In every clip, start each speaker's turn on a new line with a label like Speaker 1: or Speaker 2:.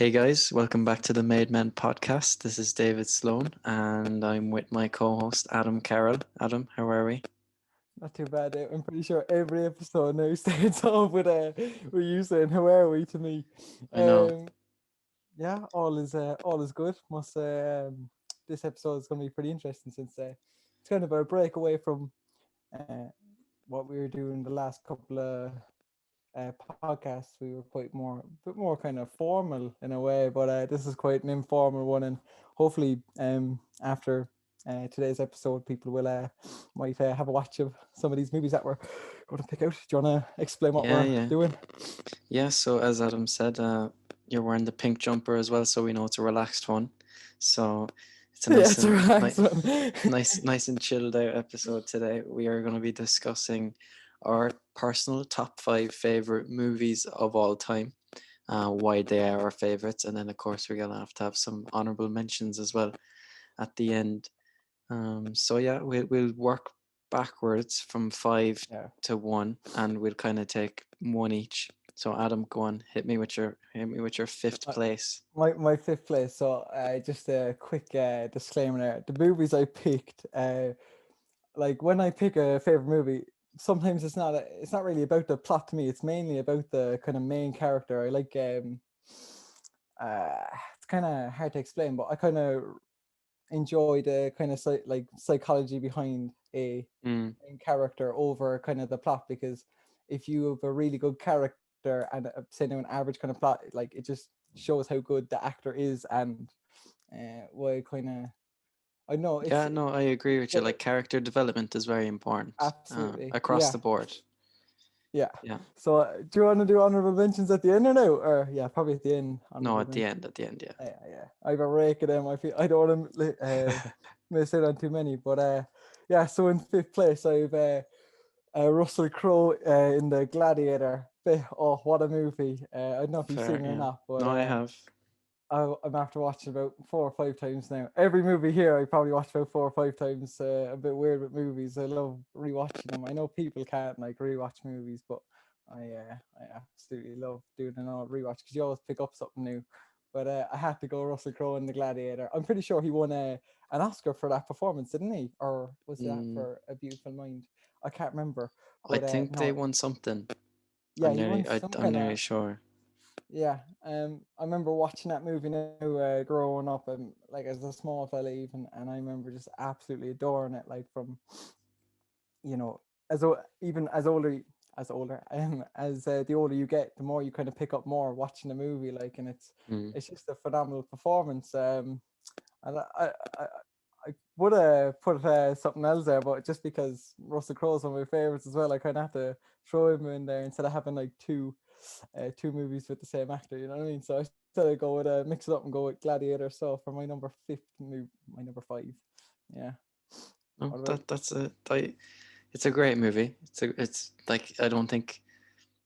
Speaker 1: Hey guys, welcome back to the Made Men podcast. This is David Sloan and I'm with my co-host Adam Carroll. Adam, how are we?
Speaker 2: Not too bad. I'm pretty sure every episode now starts off with you saying "How are we?" to me.
Speaker 1: I know.
Speaker 2: Um, yeah, all is good. Must This episode is going to be pretty interesting since it's kind of a break away from uh, what we were doing the last couple of podcasts. We were quite bit more kind of formal in a way, but this is quite an informal one, and hopefully, after today's episode, people will might have a watch of some of these movies that we're going to pick out. Do you want to explain what
Speaker 1: Yeah,
Speaker 2: we're
Speaker 1: yeah.
Speaker 2: doing?
Speaker 1: Yeah, so as Adam said, you're wearing the pink jumper as well, so we know it's a relaxed one. So it's a
Speaker 2: Yeah,
Speaker 1: nice
Speaker 2: it's a
Speaker 1: and
Speaker 2: relaxed one.
Speaker 1: nice and chilled out episode today. We are going to be discussing our personal top five favorite movies of all time, why they are our favorites, and then of course we're gonna have to have some honorable mentions as well at the end. So yeah, we'll work backwards from five
Speaker 2: Yeah.
Speaker 1: to one, and we'll kind of take one each. So Adam, go on, hit me with your fifth
Speaker 2: Uh,
Speaker 1: place.
Speaker 2: my fifth place. So just a quick disclaimer there. The movies I picked, like when I pick a favorite movie, sometimes it's not really about the plot to me. It's mainly about the kind of main character. I like it's kind of hard to explain, but I kind of enjoy the kind of like psychology behind a
Speaker 1: Mm,
Speaker 2: main character over kind of the plot, because if you have a really good character and say now an average kind of plot, like it just shows how good the actor is, and why kind of I know
Speaker 1: yeah, no, I agree with you.
Speaker 2: but
Speaker 1: Like character development is very important
Speaker 2: absolutely,
Speaker 1: across
Speaker 2: yeah.
Speaker 1: the board.
Speaker 2: Yeah.
Speaker 1: Yeah,
Speaker 2: So, do you want to do honorable mentions at the end or now? Or yeah, probably at the end.
Speaker 1: no,
Speaker 2: Honorable
Speaker 1: at the
Speaker 2: mentions.
Speaker 1: end, at the end, yeah.
Speaker 2: Yeah, yeah. I have a rake of them. I feel I don't want to miss out on too many. But yeah. So in fifth place, I've Russell Crowe in the Gladiator. Oh, what a movie! I don't know if you've
Speaker 1: Fair,
Speaker 2: seen it or
Speaker 1: yeah.
Speaker 2: not, but
Speaker 1: No, I have.
Speaker 2: I'm after watching about 4 or 5 times now. Every movie here I probably watched about 4 or 5 times. A bit weird with movies. I love rewatching them. I know people can't like rewatch movies, but I absolutely love doing an all rewatch because you always pick up something new. But I had to go Russell Crowe in The Gladiator. I'm pretty sure he won an Oscar for that performance, didn't he? Or was that
Speaker 1: Mm,
Speaker 2: for A Beautiful Mind? I can't remember.
Speaker 1: I
Speaker 2: But
Speaker 1: think they
Speaker 2: no,
Speaker 1: won something.
Speaker 2: yeah, he won some
Speaker 1: I'm
Speaker 2: kind
Speaker 1: nearly
Speaker 2: of
Speaker 1: sure.
Speaker 2: yeah, I remember watching that movie now, growing up, and like as a small fella even, and I remember just absolutely adoring it. Like from even as older, as the older you get, the more you kind of pick up more watching the movie. Like, and
Speaker 1: Mm,
Speaker 2: it's just a phenomenal performance. And I I would have put something else there, but just because Russell Crowe is one of my favorites as well, I kind of have to throw him in there instead of having like two movies with the same actor. You know what I mean? So I said I'd go with mix it up and go with Gladiator. So for my number fifth move, my number five. Yeah.
Speaker 1: no,
Speaker 2: What about?
Speaker 1: it's a great movie. It's like I don't think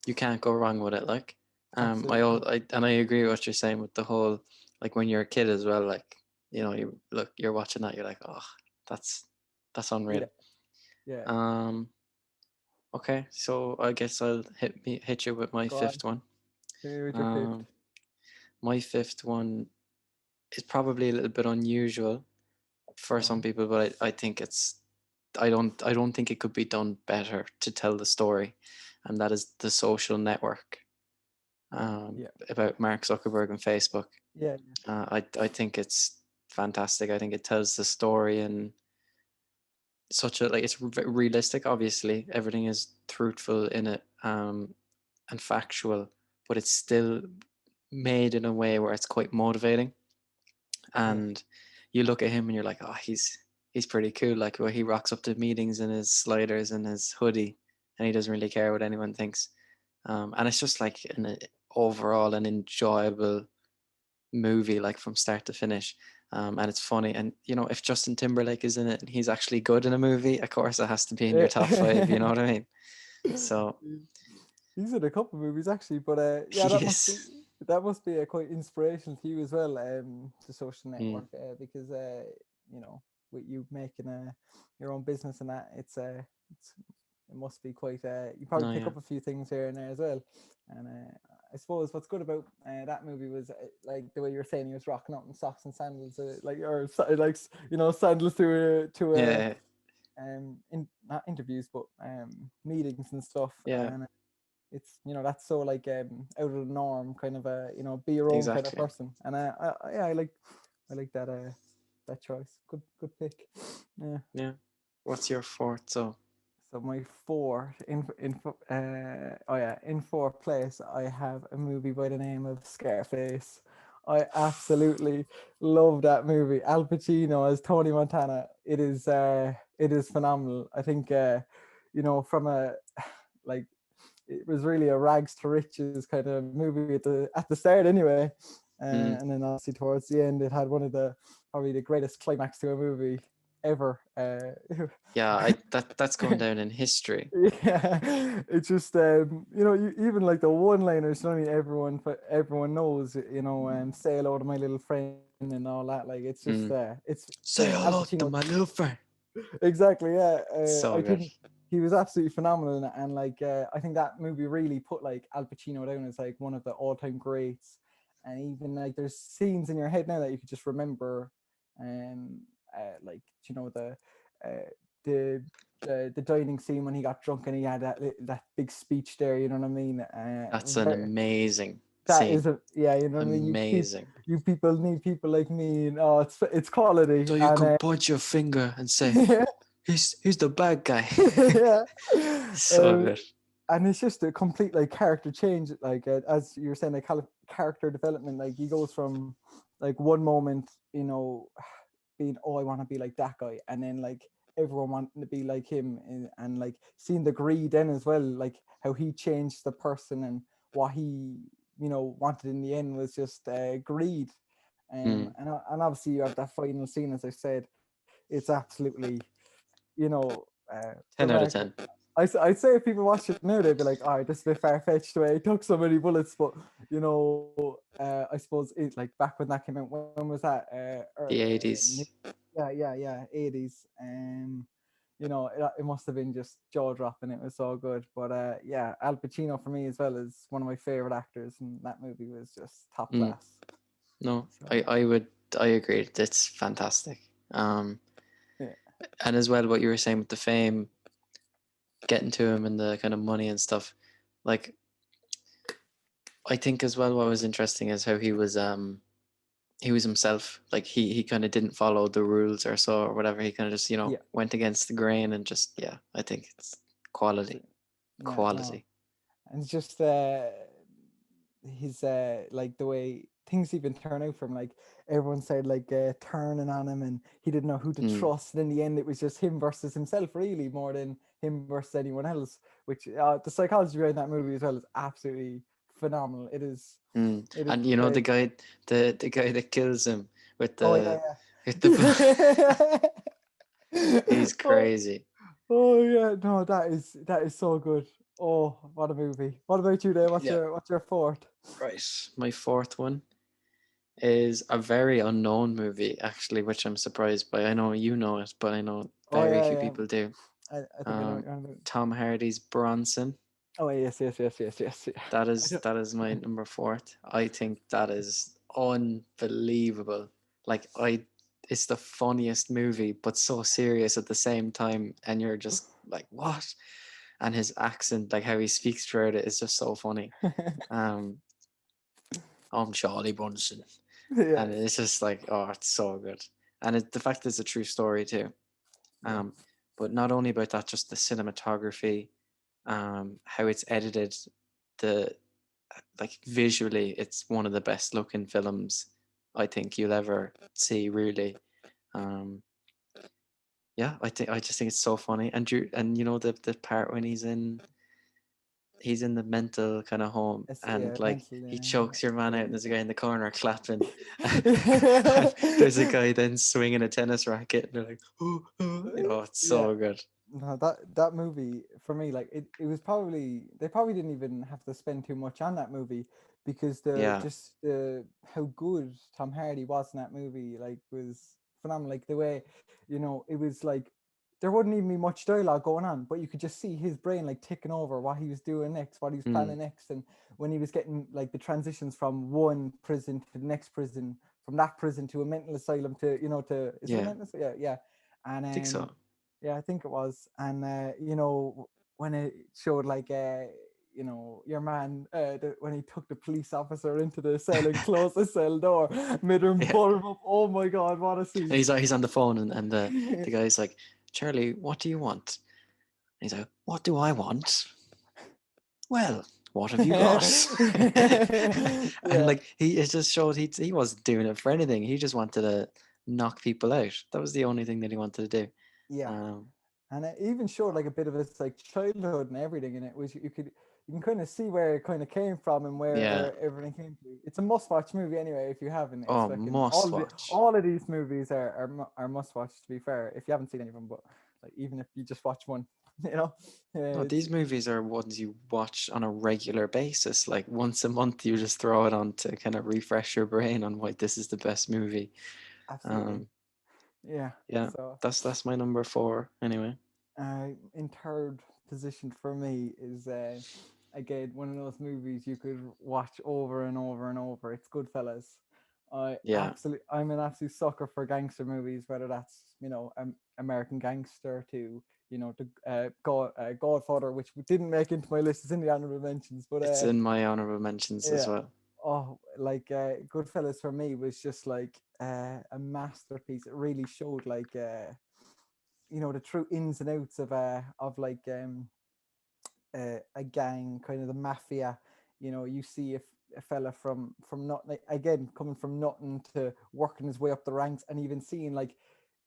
Speaker 1: you can't go wrong with it. Like,
Speaker 2: Absolutely.
Speaker 1: I agree with what you're saying with the whole like when you're a kid as well. Like, you're watching that, you're like, oh, that's that's unreal.
Speaker 2: Yeah. Yeah.
Speaker 1: Um, okay, so I guess I'll hit you with my
Speaker 2: Go on.
Speaker 1: fifth one.
Speaker 2: Hit me with your fifth.
Speaker 1: Um, my fifth one is probably a little bit unusual for
Speaker 2: Go
Speaker 1: some
Speaker 2: on.
Speaker 1: people, but I think I don't think it could be done better to tell the story, and that is The Social Network,
Speaker 2: Yeah.
Speaker 1: about Mark Zuckerberg and Facebook.
Speaker 2: Yeah.
Speaker 1: I think it's fantastic. I think it tells the story in such a like it's realistic. Obviously, everything is truthful in it, and factual, but it's still made in a way where it's quite motivating.
Speaker 2: Yeah.
Speaker 1: And you look at him and you're like, oh, he's pretty cool. Like, well, he rocks up to meetings in his sliders and his hoodie, and he doesn't really care what anyone thinks. And it's just like overall an enjoyable movie, like from start to finish. And it's funny. And if Justin Timberlake is in it and he's actually good in a movie, of course it has to be in your top five. You know
Speaker 2: Yeah.
Speaker 1: what I mean? So
Speaker 2: He's in a couple of movies actually, but yeah,
Speaker 1: he is.
Speaker 2: that must be quite inspirational to you as well. The Social
Speaker 1: Mm,
Speaker 2: Network, because with you making your own business and that, it must be quite. You probably
Speaker 1: no,
Speaker 2: pick
Speaker 1: yeah.
Speaker 2: up a few things here and there as well, and I suppose what's good about that movie was like the way you were saying he was rocking out in socks and sandals, like or like sandals to
Speaker 1: Yeah,
Speaker 2: not interviews but meetings and stuff,
Speaker 1: yeah,
Speaker 2: and it's that's so like out of the norm, kind of a be your own kind of
Speaker 1: exactly.
Speaker 2: person, and yeah, I like that choice. Good pick. Yeah.
Speaker 1: Yeah. What's your fourth? So,
Speaker 2: So my four oh yeah, in fourth place I have a movie by the name of Scarface. I absolutely love that movie. Al Pacino as Tony Montana. It is phenomenal. I think from a like it was really a rags to riches kind of movie at the start anyway.
Speaker 1: mm,
Speaker 2: And then obviously towards the end it had one of the probably the greatest climax to a movie ever.
Speaker 1: yeah, that's going down in history.
Speaker 2: Yeah, it's just even like the one liners, everyone knows, say hello to my little friend and all that. Like it's just
Speaker 1: Mm.
Speaker 2: it's
Speaker 1: Say
Speaker 2: Al
Speaker 1: hello to
Speaker 2: Pacino.
Speaker 1: my little friend.
Speaker 2: Exactly, yeah.
Speaker 1: So
Speaker 2: I
Speaker 1: good.
Speaker 2: think he was absolutely phenomenal, and like I think that movie really put like Al Pacino down as like one of the all-time greats. And even like there's scenes in your head now that you could just remember, and like uh, the the dining scene when he got drunk and he had that big speech there. You know what I mean?
Speaker 1: That's an amazing
Speaker 2: That
Speaker 1: scene.
Speaker 2: is a yeah. You know what I mean?
Speaker 1: Amazing.
Speaker 2: You people need people like me, and oh, it's quality,
Speaker 1: So you
Speaker 2: and
Speaker 1: can point your finger and say,
Speaker 2: yeah.
Speaker 1: he's the bad guy.
Speaker 2: Yeah.
Speaker 1: So good.
Speaker 2: And it's just a complete like character change, like as you were saying, like character development. Like he goes from like one moment, being, oh, I want to be like that guy, and then like everyone wanting to be like him, and like seeing the greed then as well, like how he changed the person, and what he wanted in the end was just greed.
Speaker 1: Mm.
Speaker 2: And obviously you have that final scene, as I said. It's absolutely, you know the
Speaker 1: 10 out of
Speaker 2: mark.
Speaker 1: 10.
Speaker 2: I'd say if people watch it now, they'd be like, "All right, this is a bit far fetched the way he took so many bullets." But I suppose it like back when that came out. When was that?
Speaker 1: The 80s.
Speaker 2: Yeah, 80s. It must have been just jaw dropping. It was so good. But yeah, Al Pacino for me as well is one of my favorite actors, and that movie was just top
Speaker 1: Mm.
Speaker 2: class.
Speaker 1: No,
Speaker 2: So
Speaker 1: I agree. It's fantastic.
Speaker 2: yeah,
Speaker 1: And as well, what you were saying with the fame, getting to him and the kind of money and stuff. Like, I think as well, what was interesting is how he was himself. Like he kind of didn't follow the rules or so or whatever. He kind of just
Speaker 2: yeah,
Speaker 1: went against the grain and just yeah. I think it's
Speaker 2: so,
Speaker 1: quality,
Speaker 2: yeah, no,
Speaker 1: quality.
Speaker 2: and it's just his like the way things even turn out from like everyone said like turning on him, and he didn't know who to
Speaker 1: Mm,
Speaker 2: trust, and in the end it was just him versus himself, really, more than him versus anyone else, which the psychology behind that movie as well is absolutely phenomenal.
Speaker 1: mm.
Speaker 2: It is
Speaker 1: And the
Speaker 2: great.
Speaker 1: guy, the guy that kills him with
Speaker 2: Oh yeah,
Speaker 1: with the
Speaker 2: yeah.
Speaker 1: he's
Speaker 2: Oh,
Speaker 1: crazy.
Speaker 2: oh yeah, no, that is so good. Oh, what a movie. What about you there?
Speaker 1: Yeah.
Speaker 2: What's your fourth?
Speaker 1: Right. My fourth one is a very unknown movie, actually, which I'm surprised by. I know you know it, but I know
Speaker 2: Oh
Speaker 1: very
Speaker 2: yeah,
Speaker 1: few
Speaker 2: yeah.
Speaker 1: people do.
Speaker 2: I think I know what you're on about.
Speaker 1: Tom Hardy's Bronson.
Speaker 2: Oh yes, yes, yes, yes, yes. Yeah.
Speaker 1: That
Speaker 2: I
Speaker 1: is
Speaker 2: don't,
Speaker 1: that is my number fourth. I think that is unbelievable. Like it's the funniest movie, but so serious at the same time, and you're just like, what? And his accent, like how he speaks throughout it, is just so funny. Um, I'm Charlie Bronson, and
Speaker 2: yes.
Speaker 1: it's just like, oh, it's so good. And the fact that it's a true story too.
Speaker 2: Yeah.
Speaker 1: Um, but not only about that, just the cinematography, how it's edited, the like visually, it's one of the best looking films I think you'll ever see. Really, um, yeah, I just think it's so funny. And the part when he's in the mental kind of home,
Speaker 2: It's,
Speaker 1: and
Speaker 2: yeah,
Speaker 1: like
Speaker 2: mental.
Speaker 1: he
Speaker 2: Yeah,
Speaker 1: chokes your
Speaker 2: it's
Speaker 1: man out, and
Speaker 2: great.
Speaker 1: there's a guy in the corner clapping, and there's a
Speaker 2: Yeah.
Speaker 1: guy then swinging a tennis racket, and they're like, oh, oh, oh, it's
Speaker 2: Yeah.
Speaker 1: so good.
Speaker 2: No, that movie for me, like it was probably they probably didn't even have to spend too much on that movie, because
Speaker 1: Yeah.
Speaker 2: the how good Tom Hardy was in that movie like was phenomenal. Like the way, it was like there wouldn't even be much dialogue going on, but you could just see his brain like ticking over what he was doing next, what he was
Speaker 1: Mm,
Speaker 2: planning next, and when he was getting like the transitions from one prison to the next prison, from that prison to a mental asylum to to is it a
Speaker 1: yeah,
Speaker 2: mental asylum? Yeah, yeah, and
Speaker 1: I think so.
Speaker 2: yeah, I think it was, and when it showed like your man when he took the police officer into the cell and closed the cell door, made him
Speaker 1: Yeah,
Speaker 2: butter him up. Oh my god, what a
Speaker 1: and
Speaker 2: scene!
Speaker 1: he's on the phone, and the guy's like, Charlie, what do you want? And he's like, what do I want? Well, what have you got? And
Speaker 2: Yeah,
Speaker 1: like it just showed he wasn't doing it for anything. He just wanted to knock people out. That was the only thing that he wanted to do.
Speaker 2: yeah.
Speaker 1: Um,
Speaker 2: And it even showed like a bit of his like childhood and everything in it, which you can kind of see where it kind of came from and
Speaker 1: yeah.
Speaker 2: where everything came to. It's a must-watch movie anyway. If you haven't, it's
Speaker 1: Oh,
Speaker 2: fucking
Speaker 1: must watch.
Speaker 2: all of these movies are must-watch. To be fair, if you haven't seen any of them, but like even if you just watch one, you know,
Speaker 1: No, these movies are ones you watch on a regular basis. Like once a month, you just throw it on to kind of refresh your brain on why this is the best movie.
Speaker 2: absolutely,
Speaker 1: Um,
Speaker 2: yeah.
Speaker 1: yeah,
Speaker 2: So
Speaker 1: that's my number four anyway.
Speaker 2: in third position for me is again one of those movies you could watch over and over and over. It's Goodfellas.
Speaker 1: Yeah,
Speaker 2: I'm an absolute sucker for gangster movies, whether that's American Gangster to the Godfather, which didn't make into my list. It's in the honorable mentions, but
Speaker 1: it's in my honorable mentions as
Speaker 2: yeah.
Speaker 1: well.
Speaker 2: Oh, like Goodfellas for me was just like a masterpiece. It really showed like the true ins and outs of like a gang, kind of the mafia. You see a fella from nothing, again coming from nothing to working his way up the ranks, and even seeing like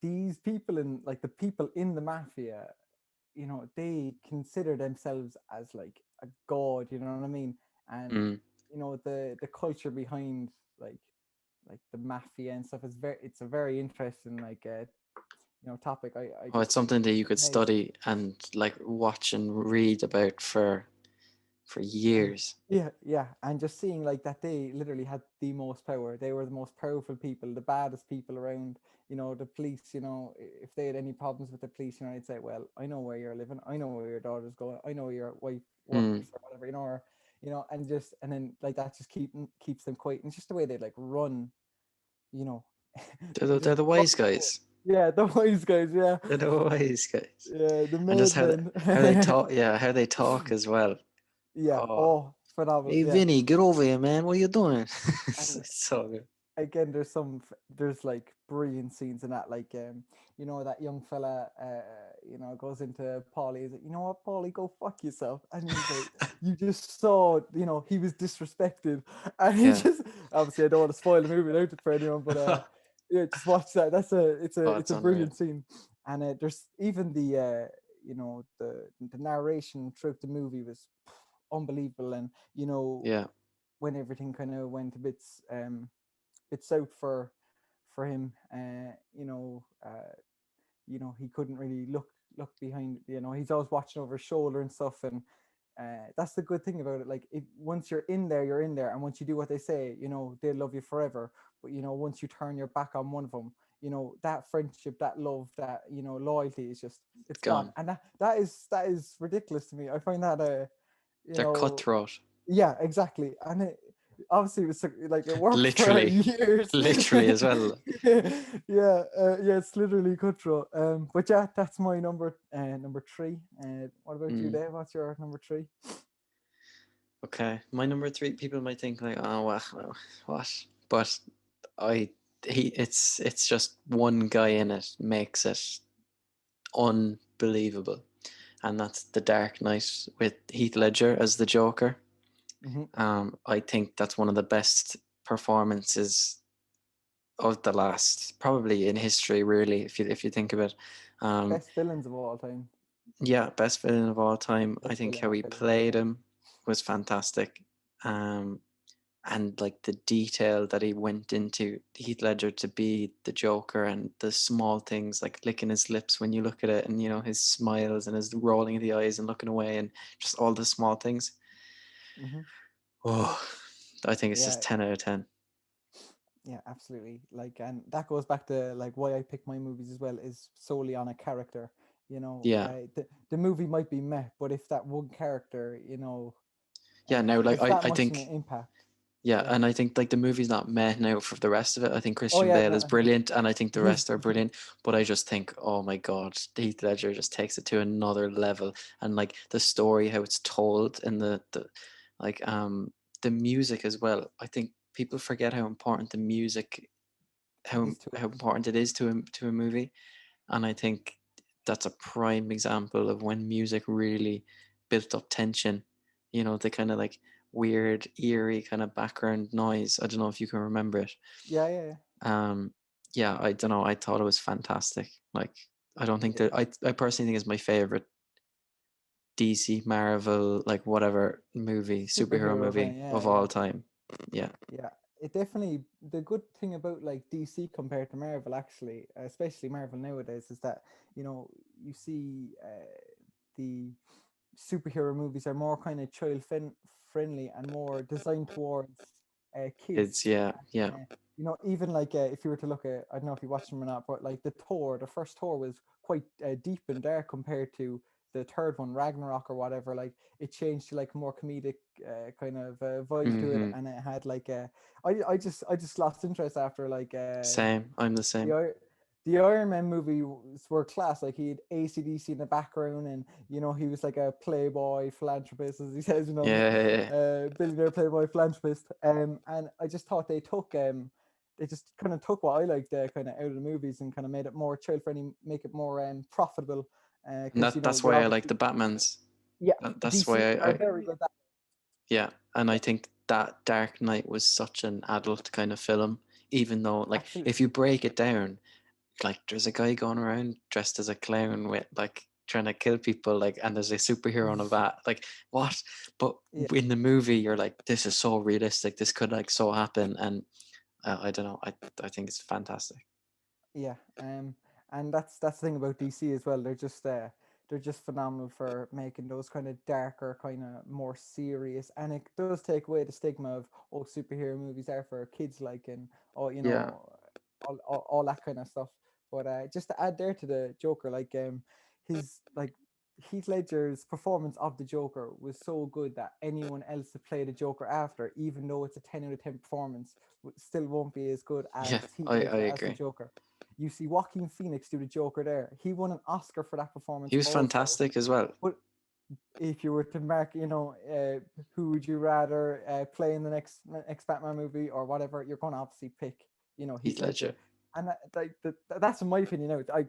Speaker 2: these people in like the people in the mafia, they consider themselves as like a god, you know what I mean? And
Speaker 1: Mm.
Speaker 2: the culture behind like the mafia and stuff is it's a very interesting like topic. I
Speaker 1: Oh,
Speaker 2: just
Speaker 1: it's
Speaker 2: think
Speaker 1: something that
Speaker 2: it's
Speaker 1: you could
Speaker 2: amazing.
Speaker 1: study and like watch and read about for years.
Speaker 2: Yeah, yeah, and just seeing like that they literally had the most power. They were the most powerful people, the baddest people around. The police. If they had any problems with the police, they'd say, "Well, I know where you're living. I know where your daughter's going. I know where your wife
Speaker 1: Mm.
Speaker 2: works or whatever." And then like that just keeps them quiet. And it's just the way they like run. You know, they
Speaker 1: They're
Speaker 2: just
Speaker 1: the
Speaker 2: run
Speaker 1: wise
Speaker 2: forward.
Speaker 1: guys.
Speaker 2: Yeah, the wise guys. Yeah,
Speaker 1: They're the wise guys.
Speaker 2: yeah, the
Speaker 1: And just
Speaker 2: made
Speaker 1: how they
Speaker 2: men.
Speaker 1: talk. Yeah, how they talk as well.
Speaker 2: Yeah.
Speaker 1: Oh,
Speaker 2: Oh, phenomenal.
Speaker 1: hey
Speaker 2: Yeah.
Speaker 1: Vinny, get over here, man. What are you doing?
Speaker 2: And
Speaker 1: It's so good.
Speaker 2: again, there's like brilliant scenes in that, like that young fella goes into Paulie, is like, you know what, Paulie, go fuck yourself, and he's like, you just saw, he was disrespected, and he
Speaker 1: Yeah.
Speaker 2: just, obviously I don't want to spoil the movie out for anyone, but yeah, just watch that. That's
Speaker 1: Oh,
Speaker 2: it's
Speaker 1: it's
Speaker 2: a
Speaker 1: unreal.
Speaker 2: brilliant scene. And there's even the narration throughout the movie was unbelievable. And
Speaker 1: Yeah.
Speaker 2: when everything kind of went a bit south for him. He couldn't really look behind. He's always watching over his shoulder and stuff. And that's the good thing about it. Like, once you're in there, you're in there, and once you do what they say, they'll love you forever. But once you turn your back on one of them, that friendship, that love, that loyalty is just, it's gone.
Speaker 1: Gone.
Speaker 2: And that is ridiculous to me. I find that you
Speaker 1: They're
Speaker 2: know
Speaker 1: cutthroat.
Speaker 2: yeah, exactly. And it obviously was like it worked for
Speaker 1: Literally.
Speaker 2: years.
Speaker 1: Literally as well.
Speaker 2: Yeah, yeah, it's literally cutthroat. But yeah, that's my number three. What about you,
Speaker 1: Mm.
Speaker 2: Dave? What's your number three?
Speaker 1: Okay. My number three, people might think like, oh what? But I it's just one guy in it makes it unbelievable. And that's The Dark Knight with Heath Ledger as the Joker.
Speaker 2: Hmm.
Speaker 1: I think that's one of the best performances of the last, probably in history, really, if you think of it. Um,
Speaker 2: Best villains of all time.
Speaker 1: yeah, best villain of all time. I
Speaker 2: Best
Speaker 1: think
Speaker 2: villain,
Speaker 1: how
Speaker 2: not
Speaker 1: he
Speaker 2: villain, but
Speaker 1: played
Speaker 2: yeah.
Speaker 1: him was fantastic. Um, and like the detail that he went into Heath Ledger to be the Joker, and the small things like licking his lips when you look at it, and his smiles and his rolling of the eyes and looking away, and just all the small things.
Speaker 2: Hmm.
Speaker 1: Oh, I think it's just
Speaker 2: Yeah,
Speaker 1: 10 out of 10.
Speaker 2: yeah, absolutely. Like, and that goes back to like why I pick my movies as well, is solely on a character.
Speaker 1: Yeah.
Speaker 2: The movie might be meh, but if that one character,
Speaker 1: Yeah, now like
Speaker 2: it's that
Speaker 1: I
Speaker 2: much of an
Speaker 1: think
Speaker 2: impact.
Speaker 1: yeah,
Speaker 2: Yeah.
Speaker 1: and I think like the movie's not meh now for the rest of it. I think
Speaker 2: Oh
Speaker 1: Christian
Speaker 2: yeah,
Speaker 1: Bale is
Speaker 2: no,
Speaker 1: brilliant, and I think the
Speaker 2: he's
Speaker 1: rest are brilliant. But I just think, oh my God, Heath Ledger just takes it to another level. And like the story, how it's told, and like the music as well. I think people forget how important the music, how
Speaker 2: is to it.
Speaker 1: how important it is to a movie. And I think that's a prime example of when music really built up tension. The kind of like weird, eerie kind of background noise. I don't know if you can remember it.
Speaker 2: Yeah, yeah, yeah.
Speaker 1: Um, yeah, I don't know. I thought it was fantastic. Like, I don't think that I personally think it's my favorite DC, Marvel, like whatever movie, superhero
Speaker 2: Superhero
Speaker 1: movie
Speaker 2: thing. Yeah,
Speaker 1: of
Speaker 2: yeah.
Speaker 1: all time. Yeah,
Speaker 2: Yeah, it definitely, the good thing about like DC compared to Marvel, actually, especially Marvel nowadays, is that you see the superhero movies are more kind of friendly and more designed towards kids.
Speaker 1: it's yeah, yeah,
Speaker 2: Even like if you were to look at, I don't know if you watched them or not, but like the first Thor was quite deep and dark compared to the third one, Ragnarok or whatever. Like it changed to like a more comedic kind of vibe to it,
Speaker 1: hmm
Speaker 2: and it had like I just lost interest after like
Speaker 1: same. I'm the
Speaker 2: the
Speaker 1: same.
Speaker 2: Ir- the Iron Man movies were class. Like he had AC/DC in the background, and he was like a playboy philanthropist, as he says,
Speaker 1: Yeah, yeah, yeah.
Speaker 2: billionaire playboy philanthropist. And I just thought they just kind of took what I liked kind of out of the movies and kind of made it more child friendly, make it more profitable.
Speaker 1: And
Speaker 2: Because
Speaker 1: that's
Speaker 2: you're
Speaker 1: why I like
Speaker 2: obviously,
Speaker 1: the Batmans.
Speaker 2: yeah,
Speaker 1: That's
Speaker 2: DC
Speaker 1: why
Speaker 2: are very good at
Speaker 1: yeah, and
Speaker 2: that.
Speaker 1: I
Speaker 2: Yeah,
Speaker 1: think that Dark Knight was such an adult kind of film, even though like
Speaker 2: absolutely.
Speaker 1: if you break it down, like there's a guy going around dressed as a clown with like trying to kill people, like, and there's a superhero on a bat, like what? But
Speaker 2: Yeah,
Speaker 1: in the movie, you're like, this is so realistic. This could like so happen, and I don't know. I think it's fantastic.
Speaker 2: yeah. And that's the thing about DC as well. They're just phenomenal for making those kind of darker, kind of more serious, and it does take away the stigma of, oh, superhero movies are for kids, like, and oh,
Speaker 1: Yeah.
Speaker 2: all that kind of stuff. But just to add there to the Joker, like his like Heath Ledger's performance of the Joker was so good that anyone else to play the Joker after, even though it's a 10 out of 10 performance, still won't be as good
Speaker 1: Yeah,
Speaker 2: as Heath
Speaker 1: I
Speaker 2: Ledger as the
Speaker 1: agree.
Speaker 2: Joker. You see Joaquin Phoenix do the Joker there. He won an Oscar for that
Speaker 1: He
Speaker 2: performance
Speaker 1: was
Speaker 2: also.
Speaker 1: fantastic as well.
Speaker 2: But if you were to mark, who would you rather play in the next Batman movie or whatever, you're going to obviously pick, Heath
Speaker 1: Heath
Speaker 2: Ledger.
Speaker 1: Ledger.
Speaker 2: And that's in my opinion. Now,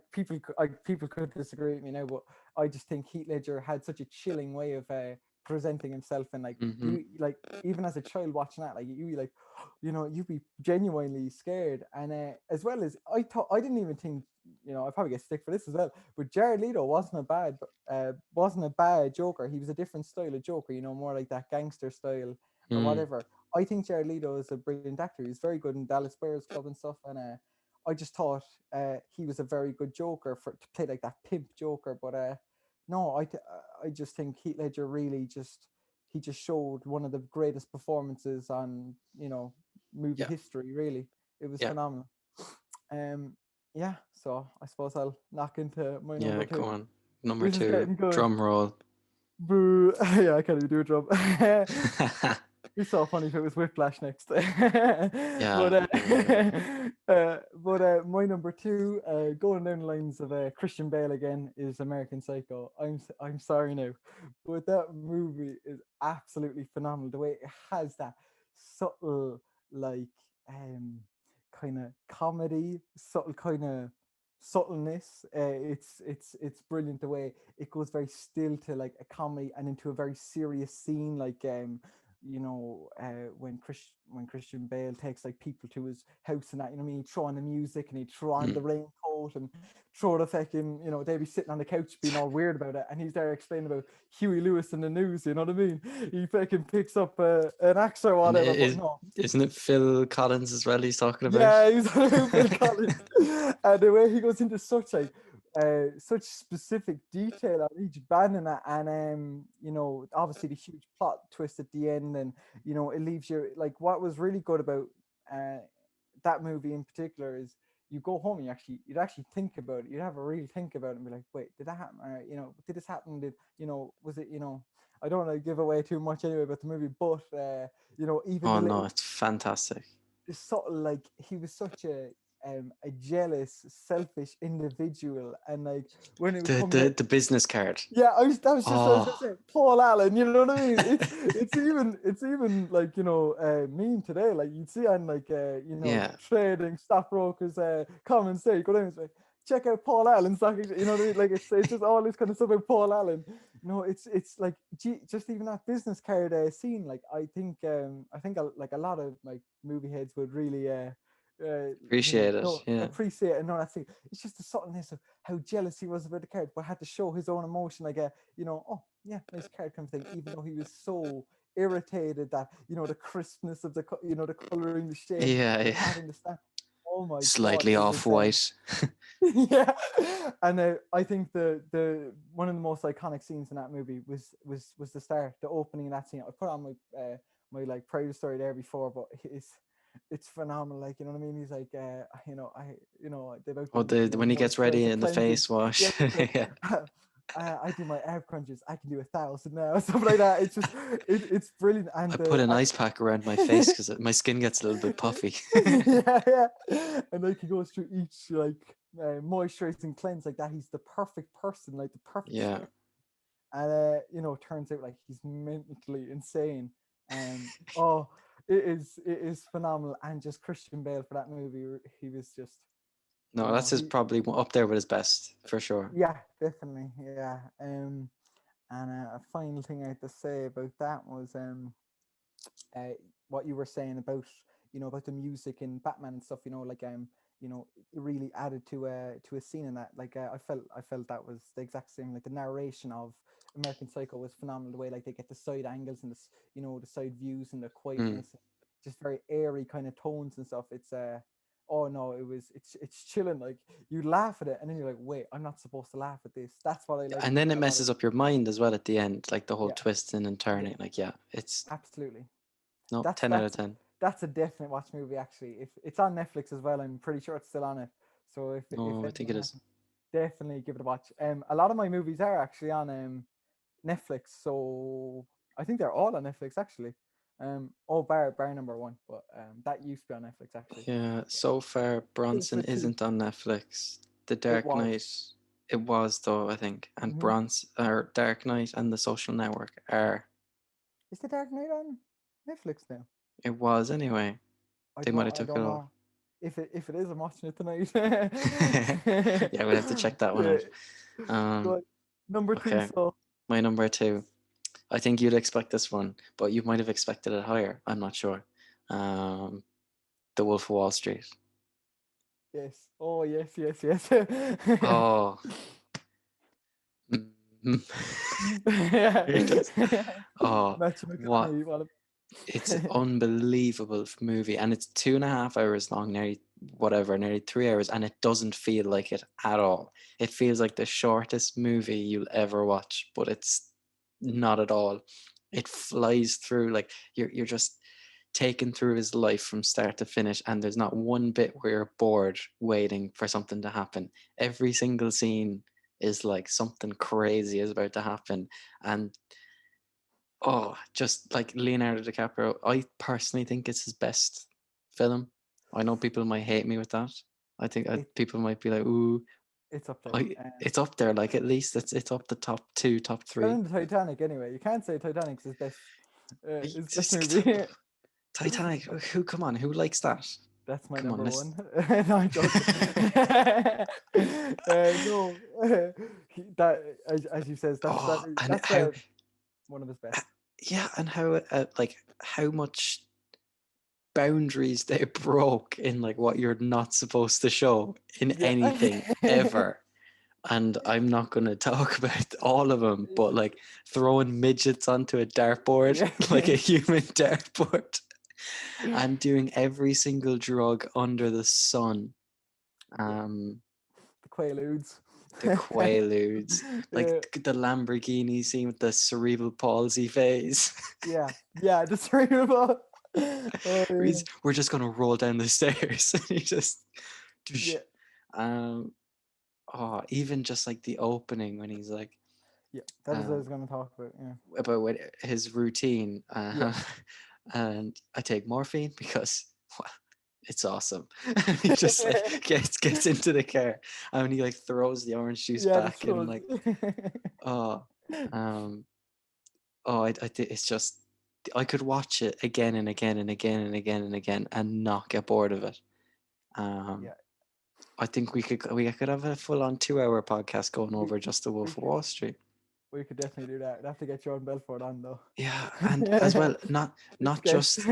Speaker 2: people could disagree with me now, but I just think Heath Ledger had such a chilling way of presenting himself, and like
Speaker 1: Hmm.
Speaker 2: you, like even as a child watching that, like you be like, you'd be genuinely scared. And as well as I didn't even think, I probably get stick for this as well, but Jared Leto wasn't a bad Joker. He was a different style of Joker, more like that gangster style or
Speaker 1: Mm.
Speaker 2: whatever. I think Jared Leto is a brilliant actor. He's very good in Dallas Bears Club and stuff. And I just thought he was a very good Joker to play like that pimp Joker. But no, I just think Heath Ledger really he just showed one of the greatest performances on movie
Speaker 1: Yeah,
Speaker 2: history. Really, it was
Speaker 1: yeah,
Speaker 2: phenomenal. Um, yeah. So I suppose I'll knock into my
Speaker 1: yeah.
Speaker 2: number
Speaker 1: Go
Speaker 2: two.
Speaker 1: on. Number
Speaker 2: This is
Speaker 1: two,
Speaker 2: getting good.
Speaker 1: drum roll.
Speaker 2: Boo. Yeah, I can't even do a drum. It's so funny if it was Whiplash next. but
Speaker 1: Yeah.
Speaker 2: my number two, going down the lines of Christian Bale again, is American Psycho. I'm sorry now, but that movie is absolutely phenomenal. The way it has that subtle, like, kind of comedy, subtle kind of subtleness. It's brilliant the way it goes very still to like a comedy and into a very serious scene, like when Christian Bale takes like people to his house and that, what I mean, he'd throw on the music and he'd throw on the
Speaker 1: Mm.
Speaker 2: raincoat and throw the fucking, they'd be sitting on the couch being all weird about it, and he's there explaining about Huey Lewis in the news, you know what I mean? He fucking picks up an axe or
Speaker 1: And
Speaker 2: whatever, but no.
Speaker 1: isn't it Phil Collins as well? He's talking about.
Speaker 2: Yeah, he's Phil Collins. And the way he goes into such specific detail on each band and that, and obviously the huge plot twist at the end, and it leaves you like, what was really good about uh that movie in particular is you go home and you'd actually think about it. You'd have a real think about it and be like, wait, did that happen? Or, did this happen? Was it, I don't want to give away too much anyway about the movie, but even
Speaker 1: Oh
Speaker 2: the
Speaker 1: no,
Speaker 2: little,
Speaker 1: it's fantastic.
Speaker 2: the sort of like, he was such a jealous, selfish individual, and like when it was
Speaker 1: The
Speaker 2: coming
Speaker 1: the
Speaker 2: to,
Speaker 1: the business card.
Speaker 2: yeah, that was just what I was gonna
Speaker 1: Oh
Speaker 2: say. Paul Allen, you know what I mean? It's even like meme today. Like you'd see on like
Speaker 1: yeah,
Speaker 2: trading stockbrokers comments there. You go down and say, check out Paul Allen stock. You know what I mean? Like it's just all this kind of stuff about Paul Allen. It's like just even that business card scene. Like like a lot of like movie heads would really
Speaker 1: appreciate it.
Speaker 2: no,
Speaker 1: Yeah.
Speaker 2: appreciate and know that thing. It's just the subtleness of how jealous he was about the card, but had to show his own emotion, like oh yeah, nice card kind of thing, even though he was so irritated that the crispness of the coloring, the shape,
Speaker 1: Yeah,
Speaker 2: the
Speaker 1: yeah.
Speaker 2: pattern, the stamp. Oh my god,
Speaker 1: Slightly
Speaker 2: it
Speaker 1: off
Speaker 2: was
Speaker 1: white.
Speaker 2: yeah. And I think the one of the most iconic scenes in that movie was the start, the opening of that scene. I put on my like private story there before, but it's phenomenal. Like, you know what I mean? He's like, they about
Speaker 1: Oh,
Speaker 2: them,
Speaker 1: when he gets
Speaker 2: spells
Speaker 1: ready
Speaker 2: of
Speaker 1: in the
Speaker 2: cleansing.
Speaker 1: face wash.
Speaker 2: Yeah, he's like,
Speaker 1: Yeah.
Speaker 2: I do my herb crunches. I can do 1,000 now, stuff like that. It's just, it's brilliant. And
Speaker 1: I put an ice pack around my face because my skin gets a little bit puffy.
Speaker 2: yeah. And like he goes through each like moisturizing cleanse like that. He's the perfect person, like the perfect
Speaker 1: Yeah.
Speaker 2: skin. And turns out like he's mentally insane. Oh, it is phenomenal. And just Christian Bale for that movie, he was just,
Speaker 1: No, that's his
Speaker 2: he,
Speaker 1: probably up there with his best for sure.
Speaker 2: yeah, definitely, yeah. And a final thing I had to say about that was uh, what you were saying about about the music in Batman and stuff. It really added to a scene in that. Like I felt that was the exact same. Like the narration of American Psycho was phenomenal. The way like they get the side angles and the side views and the
Speaker 1: Mm.
Speaker 2: quietness, just very airy kind of tones and stuff. It's oh no, it's chilling. Like you laugh at it and then you're like, wait, I'm not supposed to laugh at this. That's what I like
Speaker 1: And then
Speaker 2: about
Speaker 1: it
Speaker 2: a lot of
Speaker 1: messes up your mind as well at the end, like the whole
Speaker 2: yeah,
Speaker 1: twisting and
Speaker 2: yeah,
Speaker 1: turning. Like, yeah, it's
Speaker 2: absolutely.
Speaker 1: no
Speaker 2: That's
Speaker 1: 10 out of
Speaker 2: that's
Speaker 1: 10.
Speaker 2: that's a definite watch movie actually. If it's on Netflix as well, I'm pretty sure it's still on it. So if
Speaker 1: No, I think it
Speaker 2: anyone
Speaker 1: is.
Speaker 2: hasn't, definitely give it a watch. A lot of my movies are actually on Netflix, so I think they're all on Netflix actually. Oh, bar number one, but that used to be on Netflix actually.
Speaker 1: Yeah, so far Bronson
Speaker 2: Kilter two,
Speaker 1: isn't on Netflix. The
Speaker 2: it
Speaker 1: Dark
Speaker 2: was.
Speaker 1: Knight, it was though, I think. And
Speaker 2: Hmm.
Speaker 1: Dark Knight and The Social Network are.
Speaker 2: Is the Dark Knight on Netflix now?
Speaker 1: It was anyway. They might have
Speaker 2: I
Speaker 1: took it
Speaker 2: don't
Speaker 1: off.
Speaker 2: know. If it is, I'm watching it tonight.
Speaker 1: Yeah, we'll have to check that one
Speaker 2: Yeah.
Speaker 1: out. Um,
Speaker 2: Good. Number two,
Speaker 1: okay,
Speaker 2: so
Speaker 1: my number two. I think you'd expect this one, but you might have expected it higher. I'm not sure. Um, The Wolf of Wall Street.
Speaker 2: yes. Oh, yes, yes, yes.
Speaker 1: Oh, mm,
Speaker 2: Yeah.
Speaker 1: it does. Oh,
Speaker 2: Matthew
Speaker 1: what?
Speaker 2: McConaughey.
Speaker 1: It's an unbelievable movie, and it's 2.5 hours long, nearly 3 hours, and it doesn't feel like it at all. It feels like the shortest movie you'll ever watch, but it's not at all. It flies through like you're just taken through his life from start to finish, and there's not one bit where you're bored waiting for something to happen. Every single scene is like something crazy is about to happen, and oh, just like Leonardo DiCaprio, I personally think it's his best film. I know people might hate me with that. I think
Speaker 2: it,
Speaker 1: people might be like, "Ooh,
Speaker 2: it's up there.
Speaker 1: it's up there." Like at least it's up the top two, top
Speaker 2: Better
Speaker 1: three.
Speaker 2: than Titanic anyway. You can't say Titanic's his best
Speaker 1: Just
Speaker 2: movie.
Speaker 1: Titanic. Who? Come on, who likes that?
Speaker 2: That's my
Speaker 1: Come on,
Speaker 2: number
Speaker 1: let's.
Speaker 2: one. No, I'm joking. No, that as you says,
Speaker 1: Oh, and
Speaker 2: that's
Speaker 1: how?
Speaker 2: one of his best.
Speaker 1: Yeah, and how? Like how much boundaries they broke in like what you're not supposed to show in
Speaker 2: Yeah.
Speaker 1: anything ever. And I'm not going to talk about all of them, but like throwing midgets onto a dartboard,
Speaker 2: Yeah.
Speaker 1: like a human dartboard, and doing every single drug under the sun.
Speaker 2: Yeah.
Speaker 1: Um,
Speaker 2: The Quaaludes.
Speaker 1: the Quaaludes, like
Speaker 2: Yeah.
Speaker 1: the Lamborghini scene with the cerebral palsy phase.
Speaker 2: Yeah. Yeah. The cerebral. Oh yeah.
Speaker 1: We're just going to roll down the stairs. And he just
Speaker 2: Yeah,
Speaker 1: um, oh, even just like the opening when he's like,
Speaker 2: yeah. That is what I was
Speaker 1: um,
Speaker 2: going to talk about. Yeah,
Speaker 1: about his routine,
Speaker 2: yeah,
Speaker 1: and I take morphine because well, it's awesome. And he just like gets into the car and he like throws the orange juice
Speaker 2: yeah. The
Speaker 1: back and
Speaker 2: throws.
Speaker 1: like oh um it's just I could watch it again and again and again and again and again and not get bored of it. Um,
Speaker 2: Yeah,
Speaker 1: I think we could have a full on 2 hour podcast going
Speaker 2: we
Speaker 1: over just the
Speaker 2: we
Speaker 1: Wolf of
Speaker 2: could
Speaker 1: Wall Street.
Speaker 2: we could definitely do that. We'd have to get John Belfort on though.
Speaker 1: Yeah, and as well, not
Speaker 2: It's
Speaker 1: not
Speaker 2: guest.
Speaker 1: just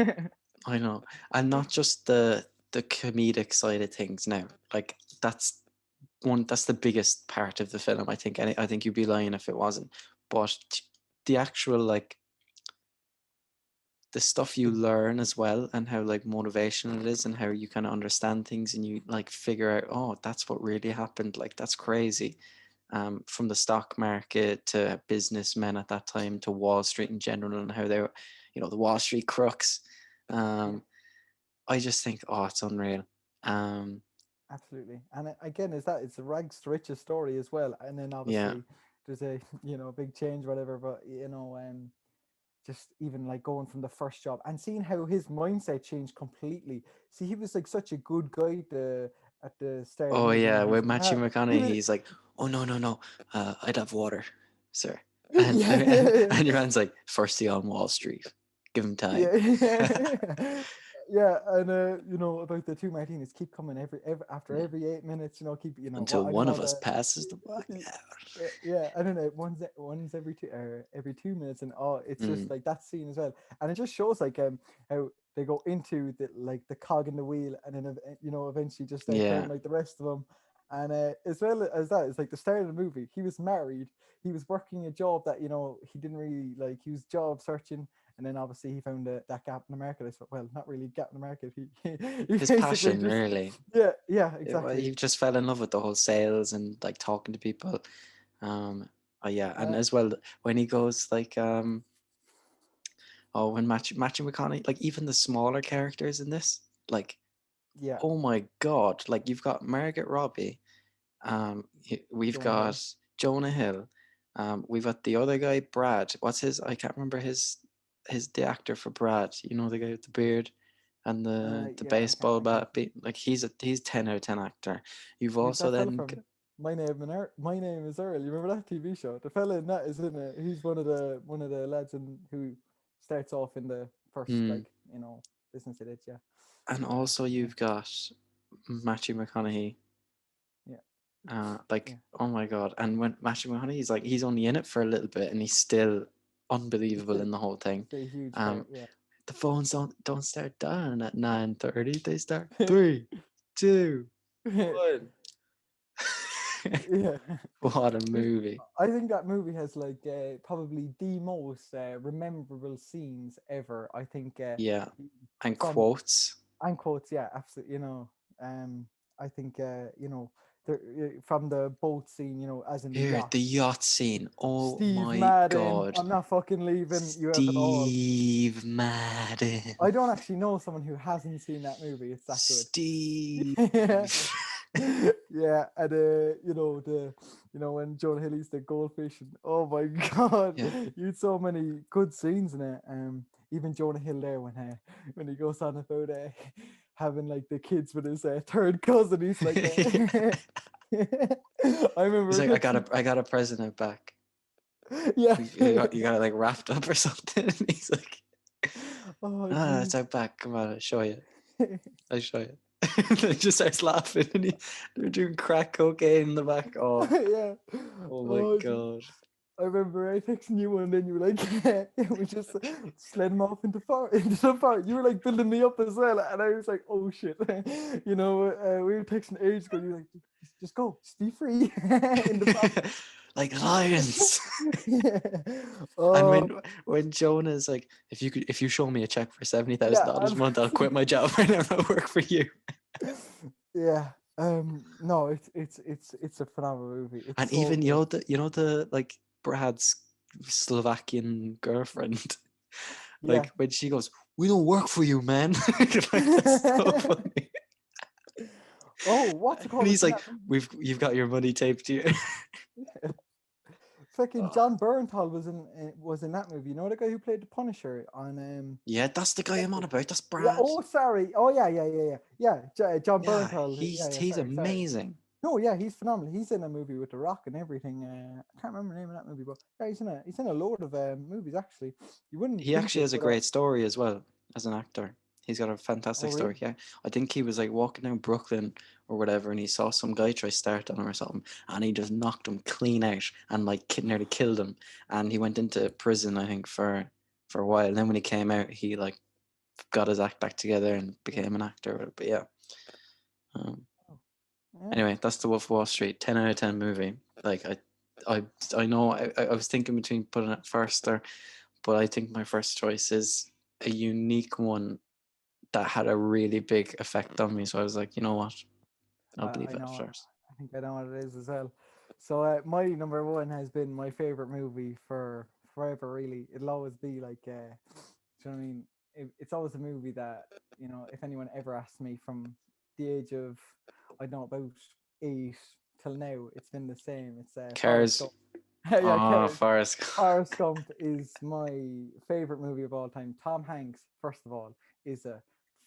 Speaker 1: I know, and not just the comedic side of things. Now, like that's the biggest part of the film. I think, and I think you'd be lying if it wasn't. But the actual like the stuff you
Speaker 2: The-
Speaker 1: learn as well, and how like motivational it is, and how you kind of understand things, and you like figure out, oh, that's what really happened. Like that's crazy. From the stock market to businessmen at that time to Wall Street in general, and how they were, the Wall Street crooks.
Speaker 2: yeah,
Speaker 1: Um, I just think, oh, it's unreal. Um,
Speaker 2: absolutely. And again, it's a rags to riches story as well. And then
Speaker 1: yeah,
Speaker 2: obviously there's a big change, whatever. But just even like going from the first job and seeing how his mindset changed completely. See, he was like such a good guy at the start of the
Speaker 1: oh
Speaker 2: movie
Speaker 1: yeah,
Speaker 2: when he's
Speaker 1: with Matthew
Speaker 2: he
Speaker 1: McConaughey,
Speaker 2: was
Speaker 1: he's like, oh no no no, I'd have water, sir. And
Speaker 2: yeah.
Speaker 1: and your man's like, firstly on Wall Street, give him time.
Speaker 2: Yeah, yeah, and about the two martinis keep coming every after
Speaker 1: Yeah.
Speaker 2: every 8 minutes. Keep
Speaker 1: Until
Speaker 2: I don't
Speaker 1: one
Speaker 2: know
Speaker 1: of us passes the buck out.
Speaker 2: yeah, I don't know. One's every 2 minutes, and it's just
Speaker 1: Mm,
Speaker 2: like that scene as well, and it just shows like how they go into the cog in the wheel, and then eventually just start
Speaker 1: yeah,
Speaker 2: turning like the rest of them. And as well as that, it's like the start of the movie. He was married. He was working a job that he didn't really like. He was job searching, and then obviously he found that gap in the market. I thought, well, not really gap in the market. He
Speaker 1: his
Speaker 2: basically
Speaker 1: passion
Speaker 2: just
Speaker 1: really.
Speaker 2: yeah,
Speaker 1: He
Speaker 2: exactly.
Speaker 1: just fell in love with the whole sales and like talking to people. Oh yeah, and
Speaker 2: Uh,
Speaker 1: as well when he goes like oh, when Matthew McConaughey, like even the smaller characters in this, like
Speaker 2: yeah,
Speaker 1: oh my god, like you've got Margaret Robbie, we've
Speaker 2: Jonah Hill.
Speaker 1: got Jonah Hill, we've got the other guy Brad. What's his? I can't remember his the actor for Brad. You know, the guy with the beard and the
Speaker 2: Yeah,
Speaker 1: baseball
Speaker 2: I can't.
Speaker 1: bat. Like he's 10 out of 10 actor. You've
Speaker 2: He's
Speaker 1: also
Speaker 2: that fella
Speaker 1: then
Speaker 2: from My Name is Earl. You remember that TV show? The fella in that is in it. He's one of the lads who starts off in the first
Speaker 1: hmm,
Speaker 2: business it. Yeah,
Speaker 1: and
Speaker 2: uh,
Speaker 1: also
Speaker 2: yeah,
Speaker 1: you've got Matthew McConaughey.
Speaker 2: yeah,
Speaker 1: Like
Speaker 2: yeah.
Speaker 1: oh my god! And when Matthew McConaughey, he's only in it for a little bit, and he's still
Speaker 2: He's
Speaker 1: unbelievable
Speaker 2: still
Speaker 1: in the whole thing.
Speaker 2: still a huge
Speaker 1: Um,
Speaker 2: part. Yeah.
Speaker 1: the phones don't start dying at 9:30. They start 3, 2, 1.
Speaker 2: Yeah.
Speaker 1: What a
Speaker 2: There's,
Speaker 1: movie!
Speaker 2: I think that movie has like probably the most rememberable scenes ever. I think
Speaker 1: Yeah, and
Speaker 2: from
Speaker 1: quotes.
Speaker 2: and quotes, yeah, absolutely. I think from the boat scene, as in the
Speaker 1: Here,
Speaker 2: yacht.
Speaker 1: the yacht scene. Oh
Speaker 2: Steve
Speaker 1: my
Speaker 2: Madden,
Speaker 1: god,
Speaker 2: I'm not fucking leaving you have it all.
Speaker 1: Steve Madden.
Speaker 2: I don't actually know someone who hasn't seen that movie. It's that good.
Speaker 1: Steve.
Speaker 2: Yeah, yeah, and when Jonah Hill used the goldfish, and oh my god,
Speaker 1: Yeah.
Speaker 2: you had so many good scenes in it. Even Jonah Hill there when he goes on about having like the kids with his third cousin, he's like, I
Speaker 1: He's
Speaker 2: remember
Speaker 1: like, I got
Speaker 2: texting,
Speaker 1: a present back.
Speaker 2: yeah,
Speaker 1: You got it like wrapped up or something. And he's like,
Speaker 2: oh
Speaker 1: ah, it's
Speaker 2: jeez,
Speaker 1: out back. Come on, I'll show you. I'll show you. And then he just starts laughing and they're doing crack cocaine in the back.
Speaker 2: yeah,
Speaker 1: Oh my
Speaker 2: oh jeez.
Speaker 1: god.
Speaker 2: I remember I texting you and then you were like, yeah, we just slid him off into the far. You were like building me up as well, and I was like, oh shit, we were texting ages ago. You were like, just go, just be free in the far.
Speaker 1: Like lions.
Speaker 2: Yeah.
Speaker 1: And
Speaker 2: Oh
Speaker 1: when Jonah's like, if you show me a check for seventy thousand
Speaker 2: yeah,
Speaker 1: dollars a month, I'll quit my job and I'll work for you.
Speaker 2: yeah. No, it's a phenomenal movie. It's
Speaker 1: And
Speaker 2: so
Speaker 1: even
Speaker 2: good.
Speaker 1: the like Brad's Slovakian girlfriend,
Speaker 2: Yeah.
Speaker 1: like when she goes, "We don't work for you, man." Like that's so funny.
Speaker 2: Oh, what's it
Speaker 1: And
Speaker 2: called?
Speaker 1: he's
Speaker 2: Was in
Speaker 1: like,
Speaker 2: that movie?
Speaker 1: you've got your money taped to you.
Speaker 2: Fucking
Speaker 1: Oh,
Speaker 2: John Bernthal was in that movie. You know the guy who played the Punisher on
Speaker 1: yeah, that's the guy I'm on
Speaker 2: Netflix?
Speaker 1: about. That's
Speaker 2: Yeah.
Speaker 1: Brad.
Speaker 2: Oh, sorry. Oh, yeah. John
Speaker 1: Yeah,
Speaker 2: Bernthal. Yeah.
Speaker 1: he's
Speaker 2: Sorry.
Speaker 1: amazing.
Speaker 2: No, yeah, he's phenomenal. He's in a movie with The Rock and everything. I can't remember the name of that movie, but yeah, he's in a load of movies actually. You wouldn't
Speaker 1: He
Speaker 2: think
Speaker 1: actually
Speaker 2: it,
Speaker 1: has a
Speaker 2: but
Speaker 1: great story as well as an actor. He's got a
Speaker 2: oh
Speaker 1: fantastic
Speaker 2: really?
Speaker 1: story. Yeah, I think he was like walking down Brooklyn or whatever, and he saw some guy try start on him or something, and he just knocked him clean out and like nearly killed him. And he went into prison, I think, for a while. And then when he came out, he like got his act back together and
Speaker 2: Yeah.
Speaker 1: became an actor. But yeah. Um,
Speaker 2: Oh, yeah.
Speaker 1: anyway, that's the Wolf of Wall Street. 10 out of 10 movie. Like I, I know. I was thinking between putting it first or, but I think my first choice is a unique one that had a really big effect on me. So I was like, you know what? I'll leave
Speaker 2: I
Speaker 1: it at
Speaker 2: know.
Speaker 1: first.
Speaker 2: I think I know what it is as well. So my number one has been my favorite movie for forever. Really, it'll always be like. Do you know what I mean? It's always a movie that if anyone ever asks me from the age of I don't know about 8 till now, it's been the same. It's Forrest
Speaker 1: Cars.
Speaker 2: Gump. Yeah,
Speaker 1: Oh,
Speaker 2: Cars.
Speaker 1: Forrest.
Speaker 2: Forrest Gump is my favorite movie of all time. Tom Hanks, first of all, is a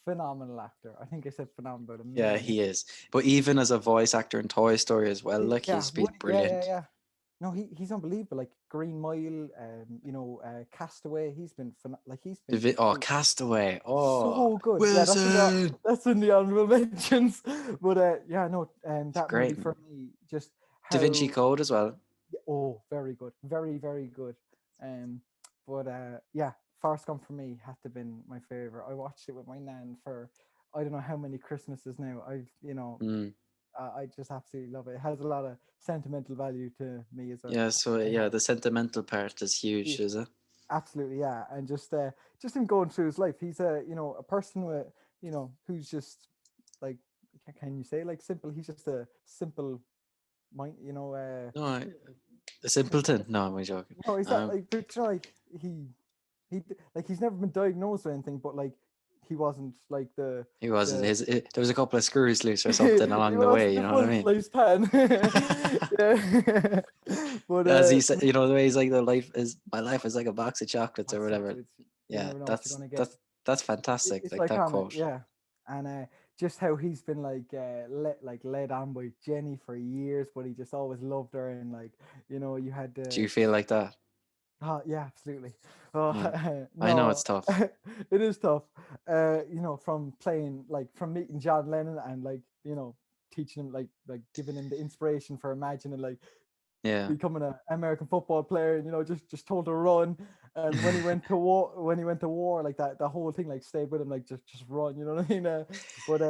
Speaker 2: phenomenal actor. I think I said phenomenal about a
Speaker 1: Yeah,
Speaker 2: million.
Speaker 1: he is. But even as a voice actor in Toy Story as well, like
Speaker 2: Yeah,
Speaker 1: he's
Speaker 2: Woody. Yeah.
Speaker 1: brilliant.
Speaker 2: No, he's unbelievable. Like Green Mile, Castaway. He's been
Speaker 1: Oh,
Speaker 2: through
Speaker 1: Castaway. Oh,
Speaker 2: so good. Yeah,
Speaker 1: Wilson.
Speaker 2: that's in the honorable mentions. But yeah, no,
Speaker 1: It's
Speaker 2: that
Speaker 1: great,
Speaker 2: movie
Speaker 1: man.
Speaker 2: for me just
Speaker 1: Da Vinci
Speaker 2: how
Speaker 1: Code as well.
Speaker 2: oh very good, very good. Um, but yeah, Forrest Gump for me had to been my favorite. I watched it with my nan for I don't know how many Christmases now.
Speaker 1: Mm.
Speaker 2: I just absolutely love it. It has a lot of sentimental value to me as well.
Speaker 1: Yeah, so yeah, the sentimental part is
Speaker 2: Yeah,
Speaker 1: huge, is it?
Speaker 2: absolutely, yeah. And just him going through his life. He's a person with who's just like can you say like simple? He's just a simple mind.
Speaker 1: No, a
Speaker 2: Because
Speaker 1: simpleton. No, I'm only joking.
Speaker 2: no, he's not like but like he like he's never been diagnosed or anything, but like he wasn't like
Speaker 1: He wasn't
Speaker 2: the
Speaker 1: there was a couple of screws loose or something
Speaker 2: he
Speaker 1: along the way.
Speaker 2: wasn't
Speaker 1: You
Speaker 2: the
Speaker 1: know what I
Speaker 2: full
Speaker 1: mean?
Speaker 2: sliced pan. Yeah. But
Speaker 1: As he said, you know the way he's like, my life is like a box of chocolates or
Speaker 2: box
Speaker 1: whatever.
Speaker 2: chocolates, you
Speaker 1: Yeah,
Speaker 2: never know what you're gonna get.
Speaker 1: that's fantastic.
Speaker 2: It's
Speaker 1: Like that
Speaker 2: iconic,
Speaker 1: quote.
Speaker 2: yeah. And just how he's been led on by Jenny for years, but he just always loved her, and like you had
Speaker 1: Do
Speaker 2: the
Speaker 1: you feel like that?
Speaker 2: yeah, absolutely.
Speaker 1: Yeah, I know
Speaker 2: No,
Speaker 1: it's tough.
Speaker 2: it is tough. From playing from meeting John Lennon and teaching him like giving him the inspiration for imagining like
Speaker 1: Yeah.
Speaker 2: becoming an American football player and just told to run. And when he went to war like that, the whole thing like stayed with him, like just run, you know what I mean? But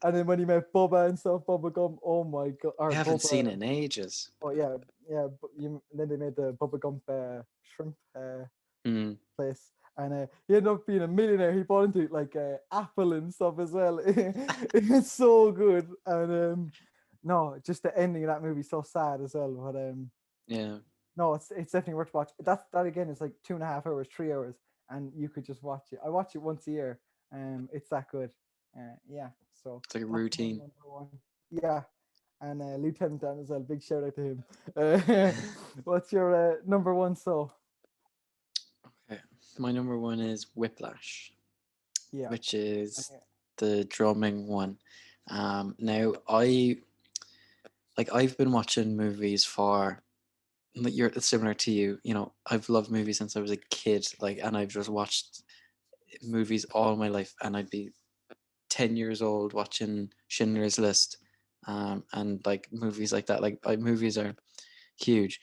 Speaker 2: and then when he met Bubba and stuff, Bubba Gum, oh my god,
Speaker 1: I
Speaker 2: or
Speaker 1: haven't seen it
Speaker 2: Bubba,
Speaker 1: in ages.
Speaker 2: oh yeah, yeah, but and then they made the Bubba Gump shrimp
Speaker 1: Mm,
Speaker 2: place. And he ended up being a millionaire. He bought into like Apple and stuff as well. It's so good. And no, just the ending of that movie so sad as well. But
Speaker 1: yeah.
Speaker 2: no, it's definitely worth watching. That again is like 2.5 hours, 3 hours, and you could just watch it. I watch it once a year. It's that good. Yeah. So
Speaker 1: It's like a
Speaker 2: that's my
Speaker 1: routine.
Speaker 2: number one. Yeah. And Lieutenant Dan as well. Big shout out to him. What's your number one? So
Speaker 1: Okay. My number one is Whiplash,
Speaker 2: yeah.
Speaker 1: which is
Speaker 2: Okay.
Speaker 1: the drumming one. Now I've been watching movies for like you're similar to you. You know, I've loved movies since I was a kid. Like, and I've just watched movies all my life, and I'd be 10 years old watching Schindler's List, and like movies like that. Like, movies are huge,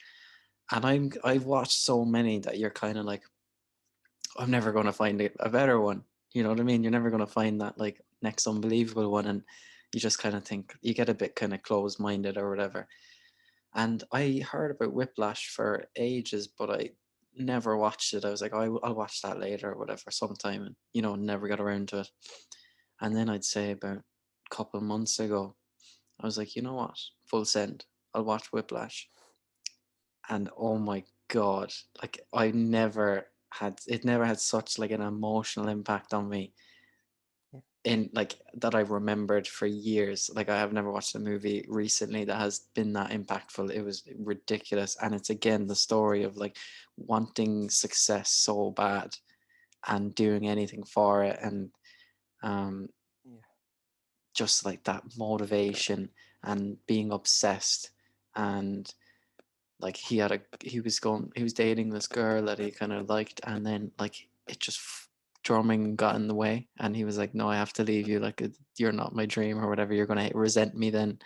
Speaker 1: and I've watched so many that you're kind of like, I'm never going to find a better one. You know what I mean? You're never going to find that like next unbelievable one, and you just kind of think you get a bit kind of closed minded or whatever. And I heard about Whiplash for ages, but I never watched it. I was like, I'll watch that later or whatever sometime, and never got around to it. And then I'd say about a couple of months ago, I was like, you know what? Full send. I'll watch Whiplash. And oh my God, like it never had such like an emotional impact on me. in like that I remembered for years. Like I have never watched a movie recently that has been that impactful. It was ridiculous, and it's again the story of like wanting success so bad and doing anything for it, and um,
Speaker 2: Yeah.
Speaker 1: just like that motivation and being obsessed. And like he was dating this girl that he kind of liked, and then like it just drumming got in the way, and he was like, no, I have to leave you, like you're not my dream or whatever, you're gonna resent me then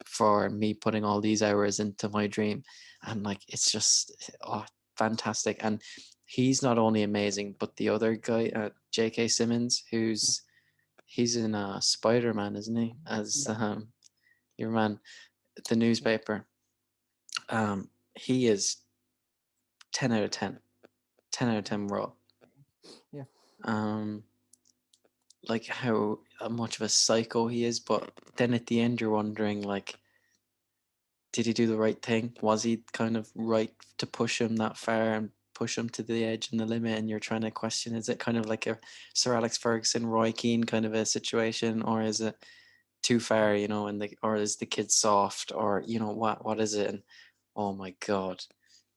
Speaker 1: for me putting all these hours into my dream. And like it's just, oh, fantastic. And he's not only amazing, but the other guy, J.K. Simmons, who's he's in Spider-Man, isn't he, as
Speaker 2: Yeah.
Speaker 1: your man, the
Speaker 2: Yeah.
Speaker 1: newspaper. He is 10 out of 10, 10 out of 10 raw.
Speaker 2: Yeah.
Speaker 1: um like how much of a psycho he is, but then at the end you're wondering like, did he do the right thing? Was he kind of right to push him that far and push him to the edge and the limit? And you're trying to question, is it kind of like a Sir Alex Ferguson, Roy Keane kind of a situation, or is it too far, and or is the kid soft, or what is it? And oh my god.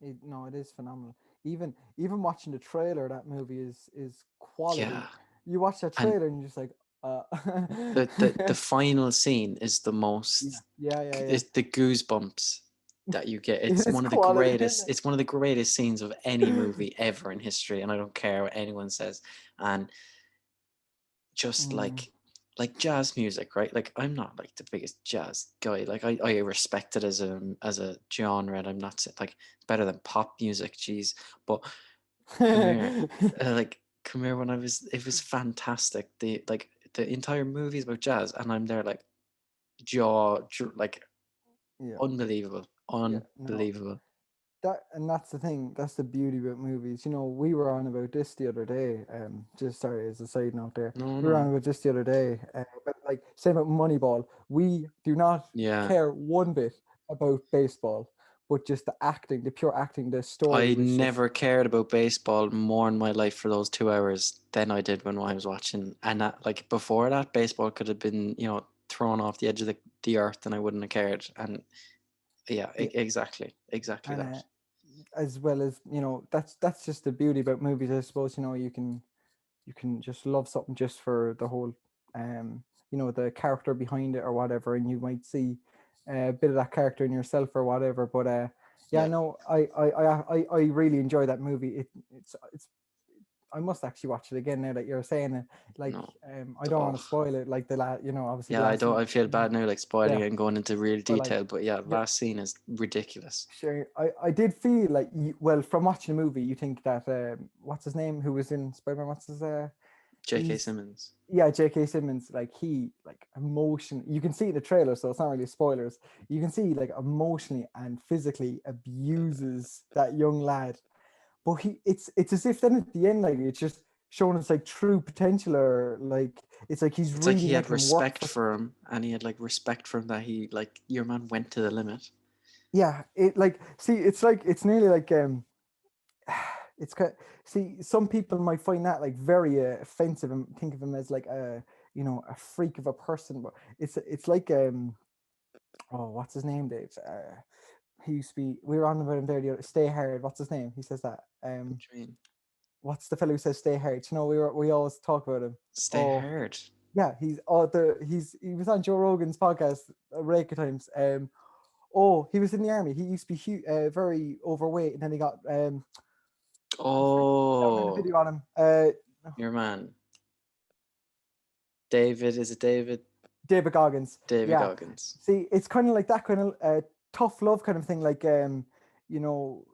Speaker 2: No, it is phenomenal. Even watching the trailer, that movie is
Speaker 1: Yeah.
Speaker 2: quality. You watch that
Speaker 1: And
Speaker 2: trailer and you're just like,
Speaker 1: the final scene is the
Speaker 2: yeah,
Speaker 1: most,
Speaker 2: yeah, yeah, yeah.
Speaker 1: it's the goosebumps that you get.
Speaker 2: It
Speaker 1: It's
Speaker 2: is
Speaker 1: one of the
Speaker 2: quality, isn't
Speaker 1: greatest, it's one of the greatest scenes of any
Speaker 2: it?
Speaker 1: movie ever in history, and I don't care what anyone says. And just
Speaker 2: Mm,
Speaker 1: like jazz music, right? Like I'm not like the biggest jazz guy. Like I respect it as a genre, and I'm not like it's better than pop music, geez. But come here, like come here. When it was fantastic. The entire movie is about jazz, and I'm there like like
Speaker 2: yeah,
Speaker 1: unbelievable,
Speaker 2: yeah. No,
Speaker 1: unbelievable.
Speaker 2: that's the thing. That's the beauty about movies. We were on about this the other day. Just sorry, as a side note, there,
Speaker 1: No,
Speaker 2: we were on
Speaker 1: no,
Speaker 2: about this the other day. But like, same about Moneyball. We do not
Speaker 1: yeah.
Speaker 2: care one bit about baseball, but just the acting, the pure acting, the story
Speaker 1: I
Speaker 2: was just
Speaker 1: never cared about baseball more in my life for those 2 hours than I did when I was watching. And that, like before that, baseball could have been, thrown off the edge of the earth, and I wouldn't have cared. And yeah,
Speaker 2: yeah,
Speaker 1: exactly, exactly
Speaker 2: and
Speaker 1: that.
Speaker 2: as well as that's just the beauty about movies. I suppose you can just love something just for the whole the character behind it or whatever, and you might see a bit of that character in yourself or whatever. But yeah,
Speaker 1: Yeah,
Speaker 2: no, I really enjoy that movie. It's I must actually watch it again now that you're saying it. Like,
Speaker 1: no,
Speaker 2: I don't want
Speaker 1: oh,
Speaker 2: to spoil it, like obviously the
Speaker 1: yeah. I
Speaker 2: last
Speaker 1: don't.
Speaker 2: scene.
Speaker 1: I feel bad now, like spoiling
Speaker 2: Yeah,
Speaker 1: it and going into real
Speaker 2: but like,
Speaker 1: detail. But yeah,
Speaker 2: yeah,
Speaker 1: last scene is ridiculous.
Speaker 2: sure. I did feel like well, from watching the movie, you think that what's his name, who was in Spider-Man, what's his
Speaker 1: J.K.
Speaker 2: he's
Speaker 1: Simmons.
Speaker 2: yeah, J.K. Simmons, like he like emotion. You can see the trailer, so it's not really spoilers. You can see like emotionally and physically abuses that young lad, but it's as if then at the end, like it's just showing us like true potential, or like it's like he's
Speaker 1: It's like
Speaker 2: really
Speaker 1: he had
Speaker 2: making him work
Speaker 1: respect
Speaker 2: for.
Speaker 1: for him, and he had like respect for him that he like your man went to the limit.
Speaker 2: Yeah, it like see, it's like it's nearly like it's kind. See, some people might find that like very offensive and think of him as like a freak of a person, but it's like oh, what's his name, Dave? He used to be. We were on about him there. The other, Stay Hard. What's his name? He says that.
Speaker 1: What do you mean?
Speaker 2: What's the fellow who says Stay Hard? We always talk about him.
Speaker 1: Stay
Speaker 2: Oh,
Speaker 1: hard.
Speaker 2: yeah. He was on Joe Rogan's podcast a rake of times. Oh, he was in the army. He used to be very overweight, and then he got I found a
Speaker 1: Oh,
Speaker 2: video on him.
Speaker 1: your man. David, is it David?
Speaker 2: David Goggins.
Speaker 1: David
Speaker 2: Yeah.
Speaker 1: Goggins.
Speaker 2: See, it's kind of like that kind of tough love kind of thing, like you know,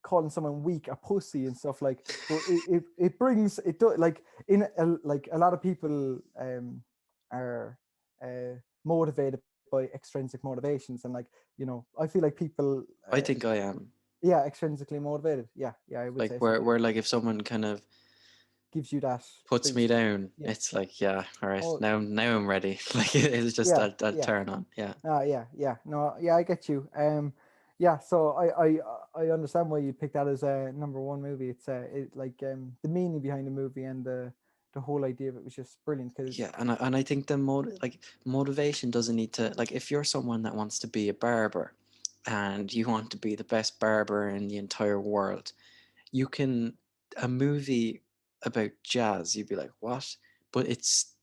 Speaker 2: calling someone weak, a pussy and stuff like. But it brings it do like like a lot of people are motivated by extrinsic motivations, and like I feel like people
Speaker 1: I think I am.
Speaker 2: yeah, extrinsically motivated. Yeah, I would
Speaker 1: Like
Speaker 2: say so.
Speaker 1: where like if someone kind of
Speaker 2: Gives you that
Speaker 1: puts me
Speaker 2: boost.
Speaker 1: down,
Speaker 2: Yeah.
Speaker 1: it's like, yeah, all right,
Speaker 2: Oh,
Speaker 1: now I'm ready. Like it's just
Speaker 2: yeah,
Speaker 1: I'll
Speaker 2: yeah.
Speaker 1: turn on. Yeah.
Speaker 2: Yeah. No, yeah, I get you. Yeah. So I understand why you picked that as a number one movie. It's like the meaning behind the movie and the the whole idea of it was just brilliant because
Speaker 1: Yeah, and I think motivation doesn't need to, like, if you're someone that wants to be a barber and you want to be the best barber in the entire world, you can, a movie about jazz, you'd be like, what? But it's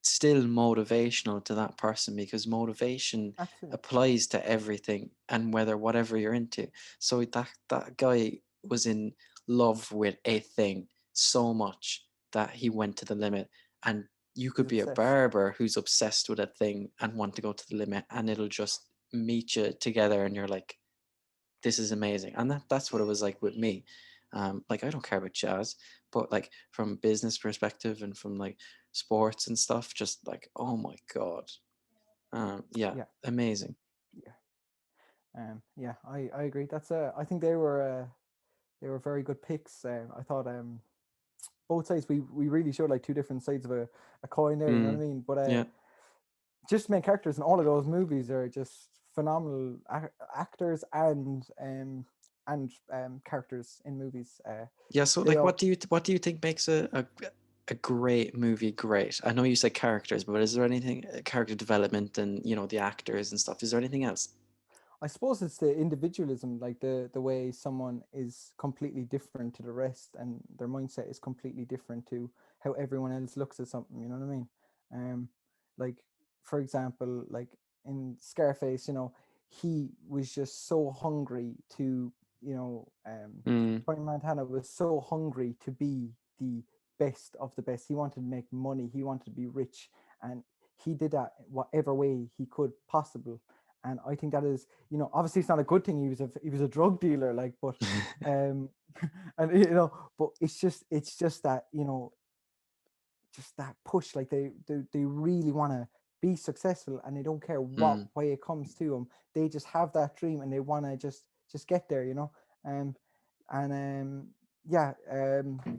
Speaker 1: still motivational to that person because motivation
Speaker 2: absolutely,
Speaker 1: applies to everything and whatever you're into. So that guy was in love with a thing so much that he went to the limit. And you could
Speaker 2: he's
Speaker 1: be a
Speaker 2: obsessed.
Speaker 1: barber who's obsessed with a thing and want to go to the limit, and it'll just meet you together and you're like, this is amazing. And that's what it was like with me. Like, I don't care about jazz, but like from business perspective and from like sports and stuff, just like, oh my god, yeah,
Speaker 2: Yeah,
Speaker 1: amazing.
Speaker 2: yeah, yeah. I agree. That's I think they were very good picks. I thought both sides we really showed like two different sides of a coin there. You know what
Speaker 1: Mm,
Speaker 2: I mean? But
Speaker 1: yeah,
Speaker 2: just main characters in all of those movies are just phenomenal actors and characters in movies.
Speaker 1: yeah. So
Speaker 2: They
Speaker 1: like,
Speaker 2: all
Speaker 1: what do you think makes a great movie great? I know you said characters, but is there anything, character development and the actors and stuff? Is there anything else?
Speaker 2: I suppose it's the individualism, like the way someone is completely different to the rest, and their mindset is completely different to how everyone else looks at something. You know what I mean? Um, like for example, like in Scarface, he was just so hungry to,
Speaker 1: Mm,
Speaker 2: Tony Montana was so hungry to be the best of the best. He wanted to make money. He wanted to be rich, and he did that whatever way he could possible. And I think that is, obviously it's not a good thing. He was a drug dealer, like, but um, and but it's just that just that push, like they really want to be successful, and they don't care what
Speaker 1: mm,
Speaker 2: way it comes to them. They just have that dream, and they want to just get there, um, and yeah,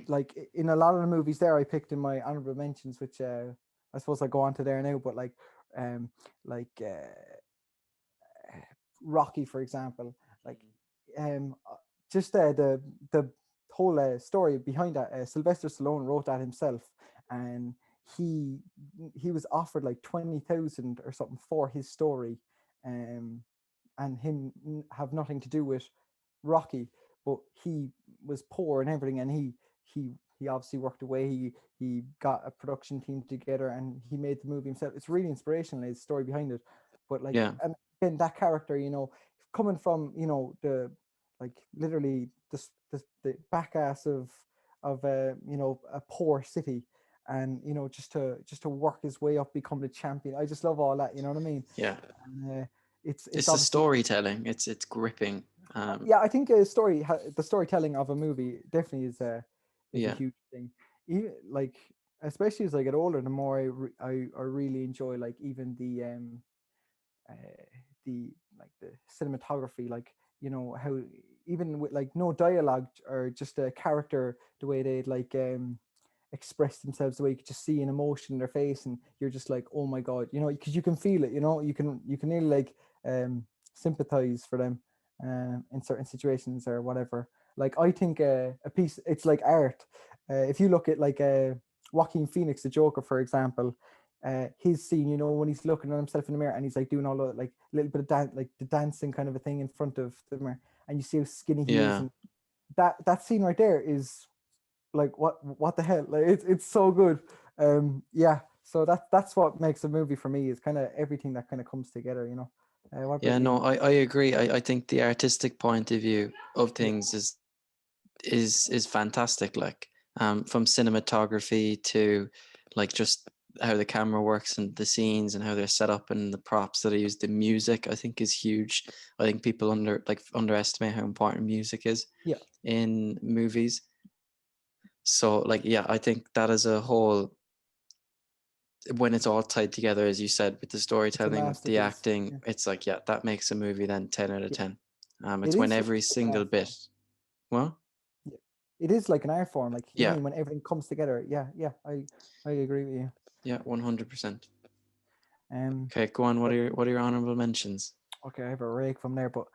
Speaker 2: like in a lot of the movies there I picked in my honorable mentions, which I suppose I go on to there now, but um, like. Rocky, for example, like just the whole story behind that. Sylvester Stallone wrote that himself, and he he was offered like 20,000 or something for his story, um, and him have nothing to do with Rocky, but he was poor and everything, and he obviously worked away. He got a production team together, and he made the movie himself. It's really inspirational, his story behind it. But like,
Speaker 1: yeah,
Speaker 2: and then that character, coming from the like literally the back ass of a poor city, and just to work his way up, become the champion. I just love all that. You know what I mean?
Speaker 1: yeah.
Speaker 2: And it's
Speaker 1: It's the
Speaker 2: obviously,
Speaker 1: storytelling. It's gripping.
Speaker 2: yeah, I think the storytelling of a movie definitely is a
Speaker 1: Yeah,
Speaker 2: huge thing. Like, especially as I get older, the more I really enjoy, like, even uh, the like the cinematography, like, how even with like no dialogue or just a character, the way they like express themselves, the way you could just see an emotion in their face, and you're just like, oh my god, because you can feel it, you can really like sympathize for them in certain situations or whatever. Like, I think a piece, it's like art. If you look at like Joaquin Phoenix, the Joker, for example, his scene, when he's looking at himself in the mirror and he's like doing all the like a little bit of like the dancing kind of a thing in front of the mirror, and you see how skinny he is,
Speaker 1: yeah,
Speaker 2: and that scene right there is like, what the hell, like, it's so good. Yeah, so that's what makes a movie for me, is kind of everything that kind of comes together. What about
Speaker 1: yeah. No,
Speaker 2: you?
Speaker 1: I agree. I think the artistic point of view of
Speaker 2: Yeah,
Speaker 1: things is fantastic. Like, from cinematography to like just how the camera works and the scenes and how they're set up and the props that I use. The music, I think, is huge. I think people underestimate how important music is
Speaker 2: yeah,
Speaker 1: in movies. So like, yeah, I think that as a whole, when it's all tied together, as you said, with the
Speaker 2: it's a
Speaker 1: storytelling, with the
Speaker 2: masterpiece.
Speaker 1: acting,
Speaker 2: Yeah,
Speaker 1: it's like, yeah, that makes a movie then 10 out of
Speaker 2: yeah.
Speaker 1: 10.
Speaker 2: It
Speaker 1: It's when
Speaker 2: is
Speaker 1: every
Speaker 2: like an
Speaker 1: single
Speaker 2: art
Speaker 1: bit,
Speaker 2: form.
Speaker 1: well,
Speaker 2: Yeah, it is like an art form. Like, you know what I
Speaker 1: yeah,
Speaker 2: mean, when everything comes together. Yeah, yeah, I agree with you.
Speaker 1: yeah, 100%.
Speaker 2: Um,
Speaker 1: Okay, go on.
Speaker 2: but
Speaker 1: What are your honorable mentions?
Speaker 2: okay, I have a rake from there, but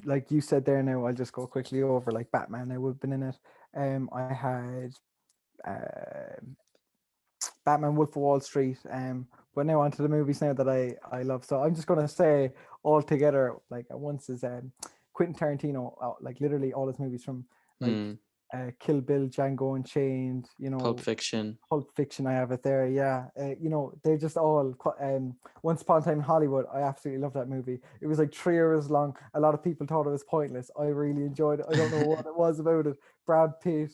Speaker 2: like you said there, now I'll just go quickly over like Batman. I would have been in it. I had Batman Wolf of Wall Street. But now onto the movies now that I love. So I'm just gonna say all together, like at once, is Quentin Tarantino. Like literally all his movies from like
Speaker 1: Mm.
Speaker 2: Kill Bill, Django Unchained.
Speaker 1: Pulp Fiction.
Speaker 2: Pulp Fiction. I have it there. Yeah, they're just all. Once Upon a Time in Hollywood. I absolutely love that movie. It was like 3 hours long. A lot of people thought it was pointless. I really enjoyed it. I don't know what it was about it. Brad Pitt,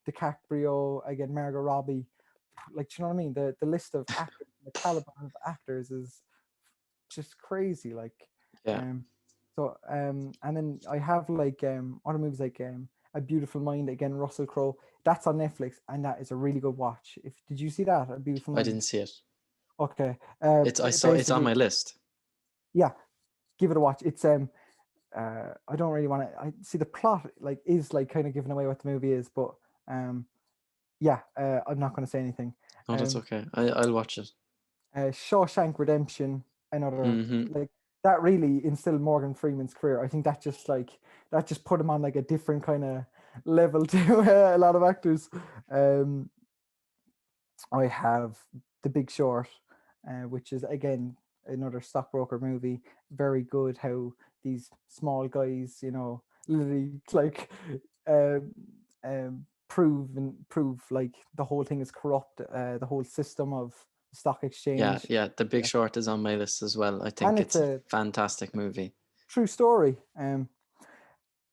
Speaker 2: DiCaprio, again Margot Robbie. Like, do you know what I mean? The list of actors, the caliber of actors is just crazy. Like,
Speaker 1: Yeah.
Speaker 2: um, and then I have like other movies like A Beautiful Mind, again Russell Crowe. That's on Netflix, and that is a really good watch. If did you see that, A Beautiful
Speaker 1: I
Speaker 2: Mind?
Speaker 1: didn't see it.
Speaker 2: Okay.
Speaker 1: I saw it's on
Speaker 2: Basically,
Speaker 1: my list.
Speaker 2: yeah, give it a watch. It's I don't really want to. I see the plot like is like kind of giving away what the movie is, but yeah, I'm not going to say anything.
Speaker 1: Oh, that's okay. I'll watch it.
Speaker 2: Shawshank Redemption, another
Speaker 1: Mm-hmm.
Speaker 2: like that really instilled Morgan Freeman's career. I think that just put him on like a different kind of level to a lot of actors. Um, I have The Big Short, which is again another stockbroker movie. Very good. How these small guys, literally like um, prove like the whole thing is corrupt. The whole system of stock
Speaker 1: Yeah,
Speaker 2: exchange.
Speaker 1: yeah. The Big
Speaker 2: Yeah.
Speaker 1: Short is on my list as well. I
Speaker 2: And
Speaker 1: think
Speaker 2: it's
Speaker 1: it's a
Speaker 2: a
Speaker 1: fantastic movie.
Speaker 2: true story.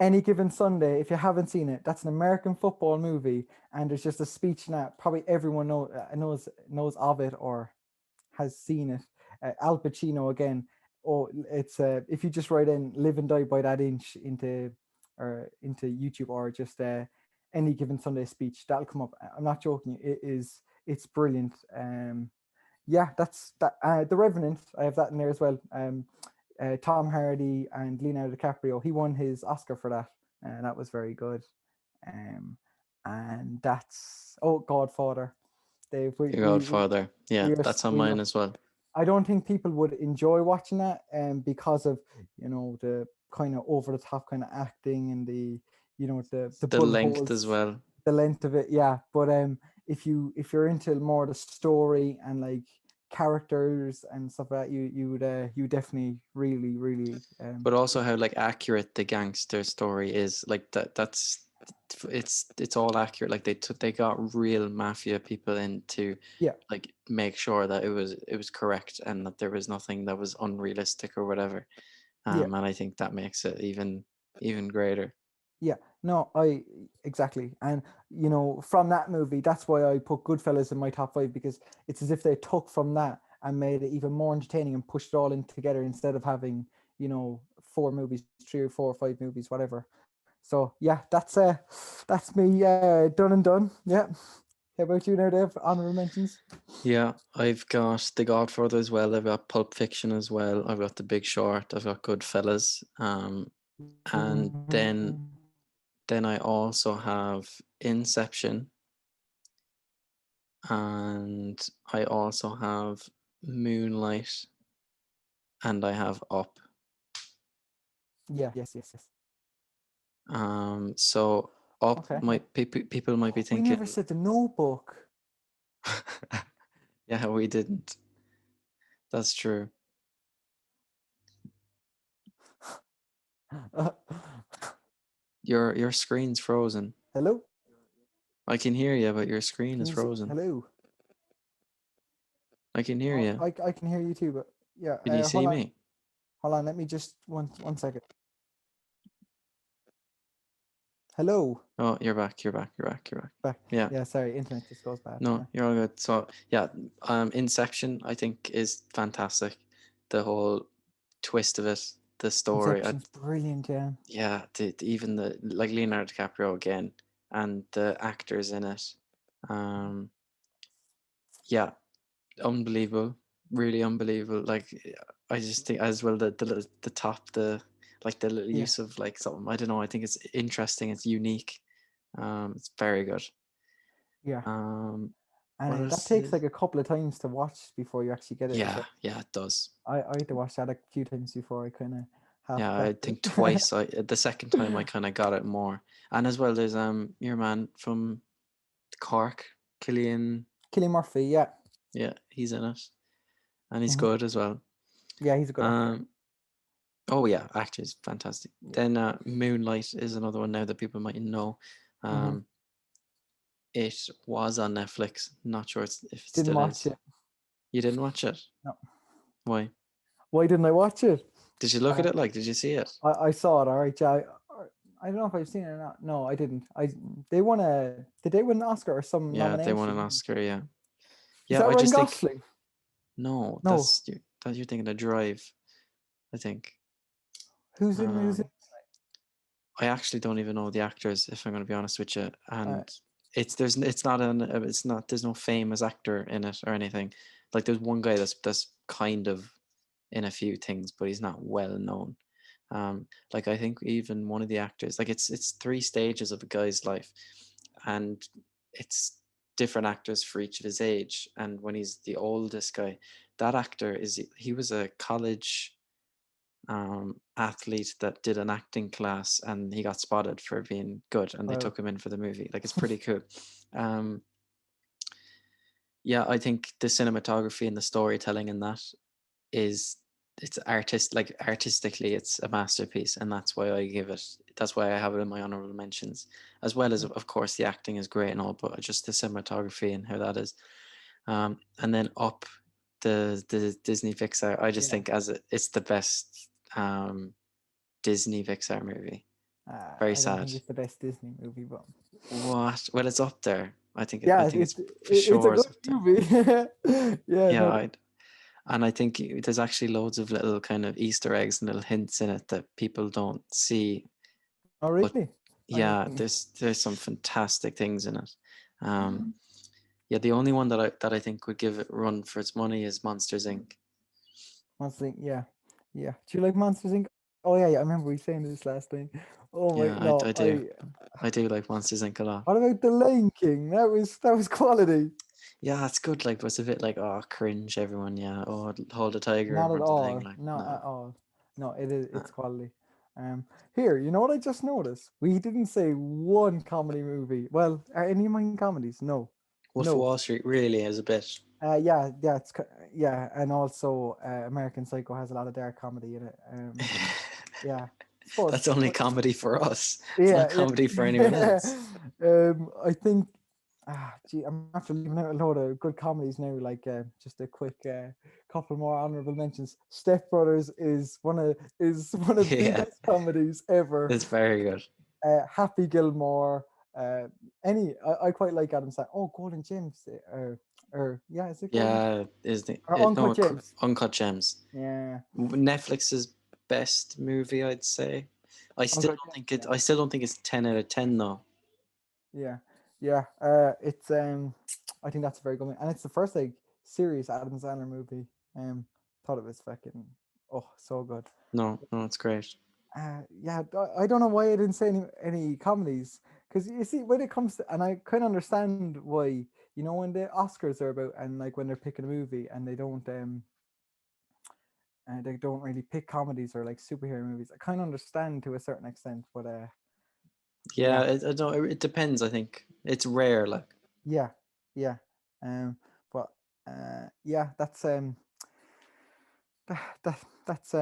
Speaker 2: Any Given Sunday, if you haven't seen it, that's an American football movie, and there's just a speech in that probably everyone knows of it or has seen it. Al Pacino again. Oh, it's if you just write in "Live and Die by That Inch" into YouTube, or just Any Given Sunday speech, that'll come up. I'm not joking. It's brilliant. Yeah, that's that. The Revenant, I have that in there as well. Tom Hardy and Leonardo DiCaprio. He won his Oscar for that, and that was very good. And that's Godfather. Dave,
Speaker 1: The Godfather. Yeah, that's on
Speaker 2: we
Speaker 1: mine
Speaker 2: love.
Speaker 1: as well.
Speaker 2: I don't think people would enjoy watching that, because of the kind of over the top kind of acting and the
Speaker 1: The
Speaker 2: bullet
Speaker 1: length as
Speaker 2: holes,
Speaker 1: well.
Speaker 2: the length of it. Yeah, but if you're into more the story and like characters and stuff like that, you definitely really
Speaker 1: But also how like accurate the gangster story is. Like it's all accurate. Like they got real mafia people in to
Speaker 2: yeah
Speaker 1: like make sure that it was correct and that there was nothing that was unrealistic or whatever.
Speaker 2: yeah
Speaker 1: And I think that makes it even greater.
Speaker 2: Yeah, no, I exactly, and from that movie, that's why I put Goodfellas in my top five, because it's as if they took from that and made it even more entertaining and pushed it all in together instead of having 4 movies, 3 or 4 or 5 movies, whatever. So yeah, that's me done and done. Yeah. How about you now, Dave? Honorable mentions.
Speaker 1: Yeah, I've got The Godfather as well. I've got Pulp Fiction as well. I've got The Big Short. I've got Goodfellas. And then I also have Inception, and I also have Moonlight, and I have Up.
Speaker 2: Yeah. Yes.
Speaker 1: So Up
Speaker 2: Okay.
Speaker 1: might people might be
Speaker 2: We never
Speaker 1: thinking,
Speaker 2: said The Notebook.
Speaker 1: yeah, we didn't. That's true. Your screen's frozen.
Speaker 2: Hello.
Speaker 1: I can hear you, but your screen
Speaker 2: Can
Speaker 1: is
Speaker 2: you see?
Speaker 1: frozen.
Speaker 2: Hello.
Speaker 1: I can hear you.
Speaker 2: I can hear you too, but yeah.
Speaker 1: Can you see
Speaker 2: Hold on.
Speaker 1: me?
Speaker 2: Hold on. Let me just one second. Hello.
Speaker 1: Oh, you're back. You're back. You're back. You're back.
Speaker 2: Back.
Speaker 1: Yeah.
Speaker 2: Yeah. Sorry. Internet just goes bad.
Speaker 1: No,
Speaker 2: Yeah.
Speaker 1: you're all good. So yeah, Inception I think is fantastic. The whole twist of it, the story.
Speaker 2: Inception's brilliant. Yeah.
Speaker 1: Yeah, even the like Leonardo DiCaprio again, and the actors in it. Um, yeah, unbelievable, really unbelievable. Like I just think as well the top like the little
Speaker 2: Yeah.
Speaker 1: use of like something, I don't know. I think it's interesting. It's unique. It's very good.
Speaker 2: Yeah.
Speaker 1: What
Speaker 2: And that
Speaker 1: else
Speaker 2: takes
Speaker 1: is?
Speaker 2: like a couple of times to watch before you actually get it.
Speaker 1: Yeah,
Speaker 2: So
Speaker 1: yeah, it does.
Speaker 2: I had to watch that a few times before I kind of half
Speaker 1: Yeah, I
Speaker 2: cracked
Speaker 1: think
Speaker 2: it.
Speaker 1: twice. The second time I kind of got it more, and as well there's your man from Cork, Killian.
Speaker 2: Cillian Murphy, yeah.
Speaker 1: Yeah, he's in it, and he's
Speaker 2: Mhm.
Speaker 1: good as well.
Speaker 2: Yeah, he's a good actor.
Speaker 1: Oh yeah, actor is fantastic.
Speaker 2: Yeah.
Speaker 1: Then Moonlight is another one now that people might know.
Speaker 2: Mhm.
Speaker 1: It was on Netflix. Not sure if it
Speaker 2: Didn't
Speaker 1: still
Speaker 2: watch
Speaker 1: is.
Speaker 2: it.
Speaker 1: You didn't watch it?
Speaker 2: No.
Speaker 1: Why?
Speaker 2: Why didn't I watch it?
Speaker 1: Did you look at
Speaker 2: Uh,
Speaker 1: it? Like, did you see it?
Speaker 2: I saw it. All right, yeah. I don't know if I've seen it or not. No, I didn't. They won a. Did they win an Oscar or some
Speaker 1: Yeah, they won an
Speaker 2: nomination?
Speaker 1: Oscar. Yeah,
Speaker 2: Is
Speaker 1: yeah.
Speaker 2: that
Speaker 1: I
Speaker 2: Ryan
Speaker 1: just think
Speaker 2: Gosling?
Speaker 1: no.
Speaker 2: No.
Speaker 1: That you're thinking of Drive. I think.
Speaker 2: Who's in? Who's in?
Speaker 1: Um, I actually don't even know the actors, if I'm going to be honest with you. And there's no famous actor in it or anything. Like there's one guy that's kind of in a few things, but he's not well known. Like I think even one of the actors, like it's 3 stages of a guy's life, and it's different actors for each of his age. And when he's the oldest guy, that actor he was a college athlete that did an acting class, and he got spotted for being good, and they
Speaker 2: Well,
Speaker 1: took him in for the movie. Like it's pretty cool. Um, yeah, I think the cinematography and the storytelling in that is artistically it's a masterpiece, and that's why I have it in my honorable mentions, as well as of course the acting is great and all, but just the cinematography and how that is. And then Up, the Disney Pixar, I just
Speaker 2: yeah.
Speaker 1: think it's the best Disney Pixar movie. Very
Speaker 2: I don't
Speaker 1: sad.
Speaker 2: think it's the best Disney movie, but
Speaker 1: What? Well, it's up there. I
Speaker 2: yeah,
Speaker 1: think it's for
Speaker 2: it's a
Speaker 1: sure is
Speaker 2: good
Speaker 1: up there.
Speaker 2: movie. Yeah,
Speaker 1: Yeah,
Speaker 2: no.
Speaker 1: and I think there's actually loads of little kind of Easter eggs and little hints in it that people don't see.
Speaker 2: Oh,
Speaker 1: But
Speaker 2: really?
Speaker 1: yeah,
Speaker 2: I
Speaker 1: there's some fantastic things in it. Yeah, the only one that I think would give it a run for its money is Monsters Inc.
Speaker 2: Monsters Inc. Yeah, yeah. Do you like Monsters Inc? Oh yeah, yeah. I remember we saying this last time. Oh my,
Speaker 1: Yeah,
Speaker 2: no,
Speaker 1: I do. I do like Monsters Inc. a lot.
Speaker 2: What about The Lion King? That was quality.
Speaker 1: Yeah, it's good. Like, but it's a bit like, oh, cringe, everyone. Yeah, oh, hold the tiger in
Speaker 2: Not at
Speaker 1: front of the thing.
Speaker 2: all.
Speaker 1: Like,
Speaker 2: Not
Speaker 1: no,
Speaker 2: at all. No, it is.
Speaker 1: no.
Speaker 2: It's quality. Here, you know what I just noticed? We didn't say one comedy movie. Well, are any of mine comedies? No,
Speaker 1: Wolf of
Speaker 2: no.
Speaker 1: Wall Street really is a bit.
Speaker 2: Yeah, yeah, yeah, and also American Psycho has a lot of dark comedy in it. Yeah, but
Speaker 1: That's only comedy for us. It's not
Speaker 2: yeah,
Speaker 1: comedy for anyone
Speaker 2: yeah.
Speaker 1: else.
Speaker 2: I think, gee, I'm after leaving out a load of good comedies now. Like, just a quick couple more honorable mentions. Step Brothers is one of the
Speaker 1: Yeah,
Speaker 2: best comedies ever.
Speaker 1: it's very good.
Speaker 2: Happy Gilmore. Uh, I quite like Adam Sandler. Oh, Golden Gems. Or yeah, is it Golden Gems?
Speaker 1: Yeah, is the
Speaker 2: Or Uncut
Speaker 1: no
Speaker 2: Gems?
Speaker 1: Uncut Gems.
Speaker 2: Yeah,
Speaker 1: Netflix's best movie, I'd say.
Speaker 2: Uncut Gems. Yeah.
Speaker 1: I still don't think it's 10 out of 10 though.
Speaker 2: Yeah, yeah. It's I think that's a very good one, and it's the first like serious Adam Sandler movie. Thought it was fucking so good.
Speaker 1: No, no, it's great.
Speaker 2: Yeah, I don't know why I didn't say any comedies, because you see when it comes to, and I kind of understand why. You know when the Oscars are about, and like when they're picking a movie, and they don't really pick comedies or like superhero movies. I kind of understand to a certain extent, but
Speaker 1: Yeah,
Speaker 2: yeah,
Speaker 1: I don't. It depends. I think it's rare. Like,
Speaker 2: yeah, yeah. But yeah, that, that that's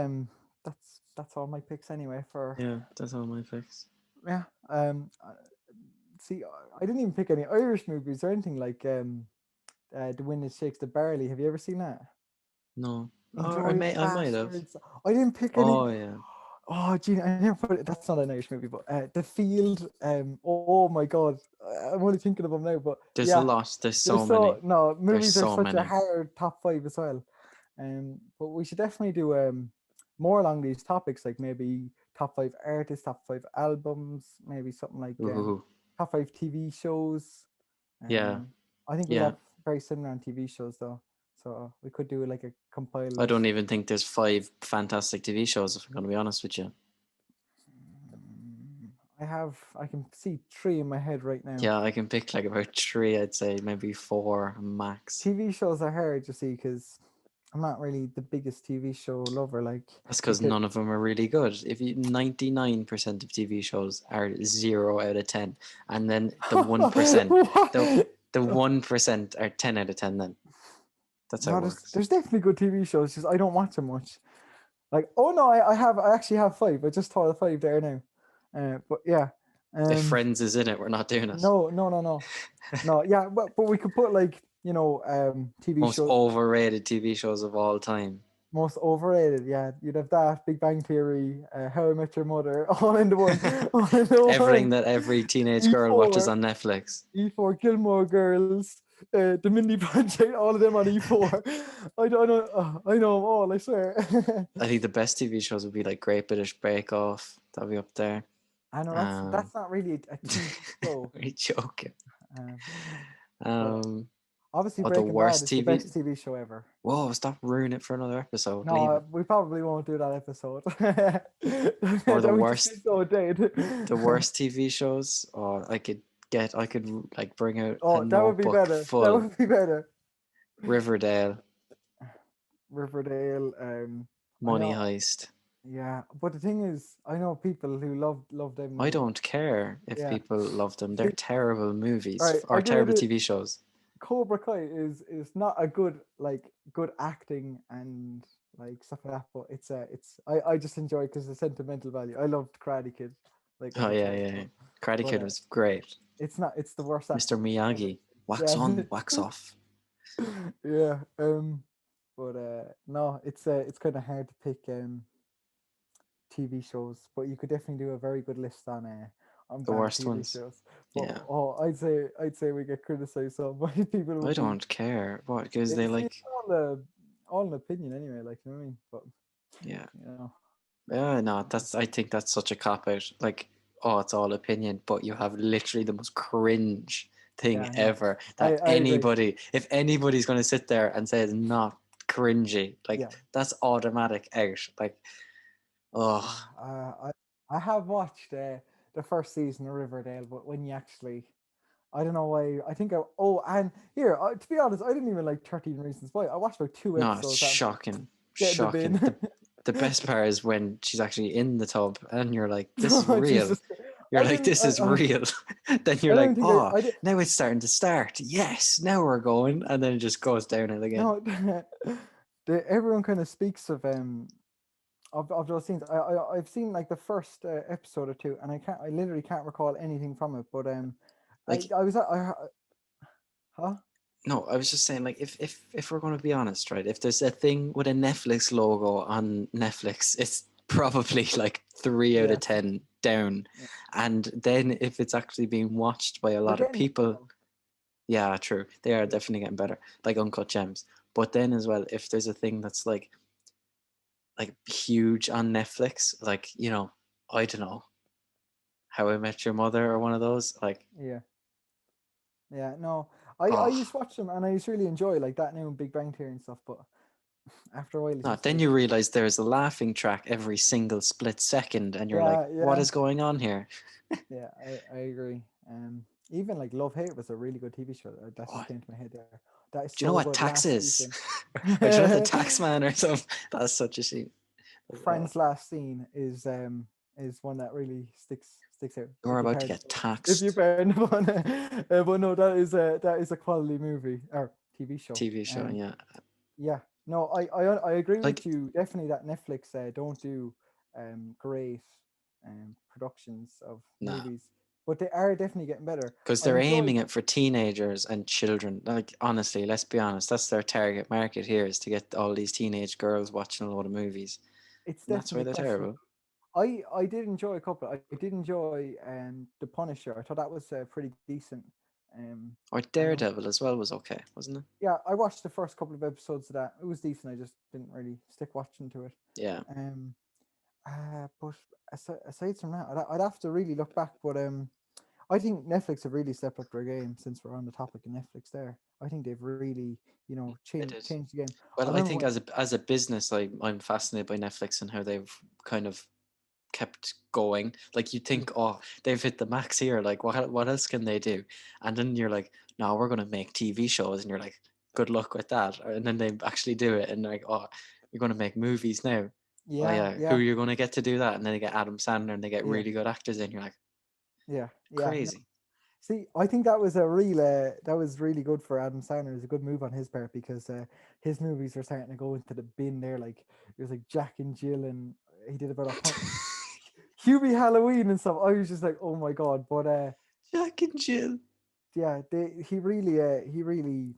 Speaker 2: that's all my picks anyway for
Speaker 1: yeah, that's all my picks.
Speaker 2: yeah. See, I didn't even pick any Irish movies or anything like The Wind That Shakes the Barley. Have you ever seen that?
Speaker 1: No, oh,
Speaker 2: Inglorious
Speaker 1: I might have.
Speaker 2: Bastards. I didn't pick any.
Speaker 1: Oh yeah,
Speaker 2: Oh, gee, I never put it. That's not an Irish movie, but The Field. Oh my God, I'm only thinking of them now. But
Speaker 1: there's a
Speaker 2: yeah,
Speaker 1: lot. There's
Speaker 2: there's
Speaker 1: so many. There's
Speaker 2: movies are
Speaker 1: so
Speaker 2: such a
Speaker 1: many.
Speaker 2: hard top five as well. But we should definitely do more along these topics, like maybe top five artists, top five albums, maybe something like
Speaker 1: Ooh,
Speaker 2: top five TV shows.
Speaker 1: yeah,
Speaker 2: I think we
Speaker 1: yeah.
Speaker 2: have very similar on TV shows though, so we could do like a compiled
Speaker 1: I don't
Speaker 2: list.
Speaker 1: even think there's 5 fantastic TV shows, if I'm going to be honest with you.
Speaker 2: I can see three in my head right now.
Speaker 1: Yeah, I can pick like about 3, I'd say, maybe 4 max.
Speaker 2: TV shows are hard to see because I'm not really the biggest TV show lover. Like
Speaker 1: That's
Speaker 2: I
Speaker 1: because
Speaker 2: could.
Speaker 1: none of them are really good. If you 99% of TV shows are 0 out of 10, and then the 1%, the
Speaker 2: What?
Speaker 1: The 1% are 10 out of 10 then. That's how
Speaker 2: No,
Speaker 1: it works.
Speaker 2: there's definitely good TV shows. Just I don't watch them much. Like, oh no, I actually have 5. I just thought of 5 there now. But yeah.
Speaker 1: If Friends is in it, we're not doing it.
Speaker 2: No. Yeah, but we could put like, TV
Speaker 1: Most
Speaker 2: shows.
Speaker 1: overrated TV shows of all time.
Speaker 2: Most overrated, yeah. You'd have that, Big Bang Theory, How I Met Your Mother, all in the one. All in the
Speaker 1: Everything
Speaker 2: one.
Speaker 1: that every teenage girl watches on Netflix.
Speaker 2: E4, Gilmore Girls, the Mindy Project, all of them on E4. I don't know. I know them all, I swear.
Speaker 1: I think the best TV shows would be like Great British Bake Off. That'll be up there.
Speaker 2: I know that's not really a TV show.
Speaker 1: Are you joking?
Speaker 2: But obviously,
Speaker 1: the
Speaker 2: Breaking Bad
Speaker 1: worst
Speaker 2: is the best TV show ever.
Speaker 1: Whoa, stop ruining it for another episode. Leave
Speaker 2: No,
Speaker 1: it.
Speaker 2: we probably won't do that episode.
Speaker 1: Or the
Speaker 2: That would
Speaker 1: worst.
Speaker 2: just be so dead.
Speaker 1: The worst TV shows. Or I could like bring out.
Speaker 2: Oh,
Speaker 1: a
Speaker 2: that would be
Speaker 1: notebook
Speaker 2: better.
Speaker 1: full.
Speaker 2: That would be better.
Speaker 1: Riverdale. Money Heist.
Speaker 2: Yeah, but the thing is, I know people who love them.
Speaker 1: I don't care if people love them. They're terrible movies
Speaker 2: Right,
Speaker 1: or terrible TV shows.
Speaker 2: Cobra Kai is not a good acting and like stuff like that, but I just enjoy it because the sentimental value. I loved Karate Kid. Like,
Speaker 1: Oh yeah. Karate Kid was great.
Speaker 2: It's the worst.
Speaker 1: Mr. Miyagi, wax on, wax off.
Speaker 2: Yeah. But no, it's kind of hard to pick TV shows, but you could definitely do a very good list on
Speaker 1: the worst
Speaker 2: TV
Speaker 1: ones.
Speaker 2: shows. But,
Speaker 1: yeah.
Speaker 2: Oh, I'd say we get criticized so by people.
Speaker 1: I don't care what because they like
Speaker 2: all an opinion anyway. Like, you know what I mean? But
Speaker 1: yeah. No, I think that's such a cop out. Like, oh, it's all opinion, but you have literally the most cringe thing ever that if anybody's going to sit there and say it's not cringy, like that's automatic out. Like, oh,
Speaker 2: I have watched the first season of Riverdale, but when you actually, I don't know why. I think and here to be honest, I didn't even like 13 Reasons Why. I watched about 2 episodes.
Speaker 1: No, it's shocking. The best part is when she's actually in the tub and you're like, this is real. Jesus. You're like, this is real. Then you're like, now it's starting to start. Yes, now we're going. And then it just goes downhill again.
Speaker 2: No, everyone kind of speaks of those scenes. I've seen like the first episode or 2, and I literally can't recall anything from it. But
Speaker 1: No, I was just saying, like, if we're going to be honest, right? If there's a thing with a Netflix logo on Netflix, it's probably like 3 out of 10 down. Yeah. And then if it's actually being watched by a lot of people, yeah, true, they are definitely getting better, like Uncut Gems. But then as well, if there's a thing that's like huge on Netflix, like, you know, I don't know, How I Met Your Mother or one of those, like,
Speaker 2: no. I used to watch them and I used to really enjoy like that new Big Bang Theory and stuff, but after a while
Speaker 1: then you realize there's a laughing track every single split second and you're like, what is going on here?
Speaker 2: Yeah, I agree. Even like Love Hate was a really good TV show. That just came to my head there. That is.
Speaker 1: Do you know what Tax is? Do you know the Tax Man or something? That's such a shame.
Speaker 2: Friends' last scene is one that really sticks out.
Speaker 1: You're about to get taxed.
Speaker 2: If you found one, but no, that is a quality movie or TV show.
Speaker 1: TV show, yeah.
Speaker 2: Yeah, no, I agree with you. Definitely that Netflix don't do great productions of movies, but they are definitely getting better
Speaker 1: because they're aiming it for teenagers and children. Like, honestly, let's be honest, that's their target market here, is to get all these teenage girls watching a lot of movies. That's why they're terrible.
Speaker 2: I did enjoy a couple. I did enjoy The Punisher. I thought that was pretty decent.
Speaker 1: Or Daredevil as well was okay, wasn't it?
Speaker 2: Yeah, I watched the first couple of episodes of that. It was decent. I just didn't really stick watching to it.
Speaker 1: Yeah.
Speaker 2: But aside from that, I'd have to really look back. But I think Netflix have really stepped up their game since we're on the topic of Netflix. There, I think they've really, changed the game.
Speaker 1: Well, I think as a business, I'm fascinated by Netflix and how they've kind of kept going. Like, you think, oh, they've hit the max here, like what else can they do? And then you're like, no, we're going to make TV shows, and you're like, good luck with that. And then they actually do it, and they're like, oh, you're going to make movies now. Who are you going to get to do that? And then they get Adam Sandler and they get really good actors in. You're like, crazy.
Speaker 2: See, I think that was really good for Adam Sandler. It was a good move on his part because his movies are starting to go into the bin there. Like it was like Jack and Jill, and he did about Hubie Halloween and stuff. I was just like, oh my god! But
Speaker 1: Jack and Jill.
Speaker 2: yeah, he really,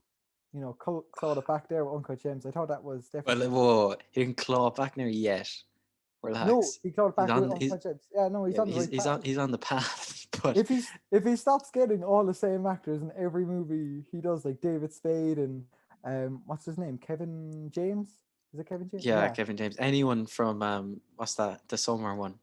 Speaker 2: you know, clawed it back there with Uncut Gems. I thought that was
Speaker 1: Well,
Speaker 2: definitely
Speaker 1: whoa, he didn't claw it back there yet.
Speaker 2: no,
Speaker 1: Relax.
Speaker 2: he clawed it
Speaker 1: He's
Speaker 2: back with
Speaker 1: on. He's
Speaker 2: Uncut Gems. Yeah, no, he's
Speaker 1: yeah.
Speaker 2: on the right path.
Speaker 1: He's on the path. But
Speaker 2: If he stops getting all the same actors in every movie he does, like David Spade and what's his name, Kevin James? Is it Kevin James?
Speaker 1: yeah,
Speaker 2: Yeah,
Speaker 1: Kevin James. Anyone from what's that? The summer one.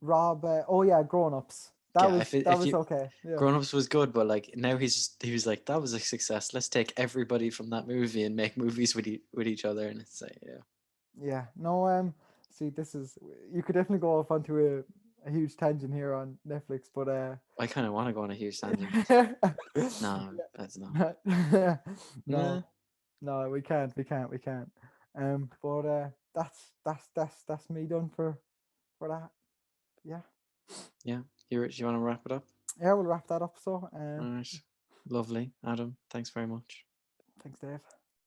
Speaker 2: Rob. Oh yeah, Grown Ups.
Speaker 1: Yeah,
Speaker 2: That
Speaker 1: if
Speaker 2: was
Speaker 1: you
Speaker 2: okay. Yeah,
Speaker 1: Grown Ups was good, but like now he was like that was a success. Let's take everybody from that movie and make movies with each other, and it's like yeah.
Speaker 2: yeah. No, see, this is you could definitely go off onto a huge tangent here on Netflix, but
Speaker 1: I kind of want to go on a huge tangent. No, that's not.
Speaker 2: no, no, we can't. But that's me done for that. Yeah,
Speaker 1: Yeah, you want to wrap it up?
Speaker 2: yeah, we'll wrap that up. So,
Speaker 1: All right, lovely, Adam. Thanks very much.
Speaker 2: thanks, Dave.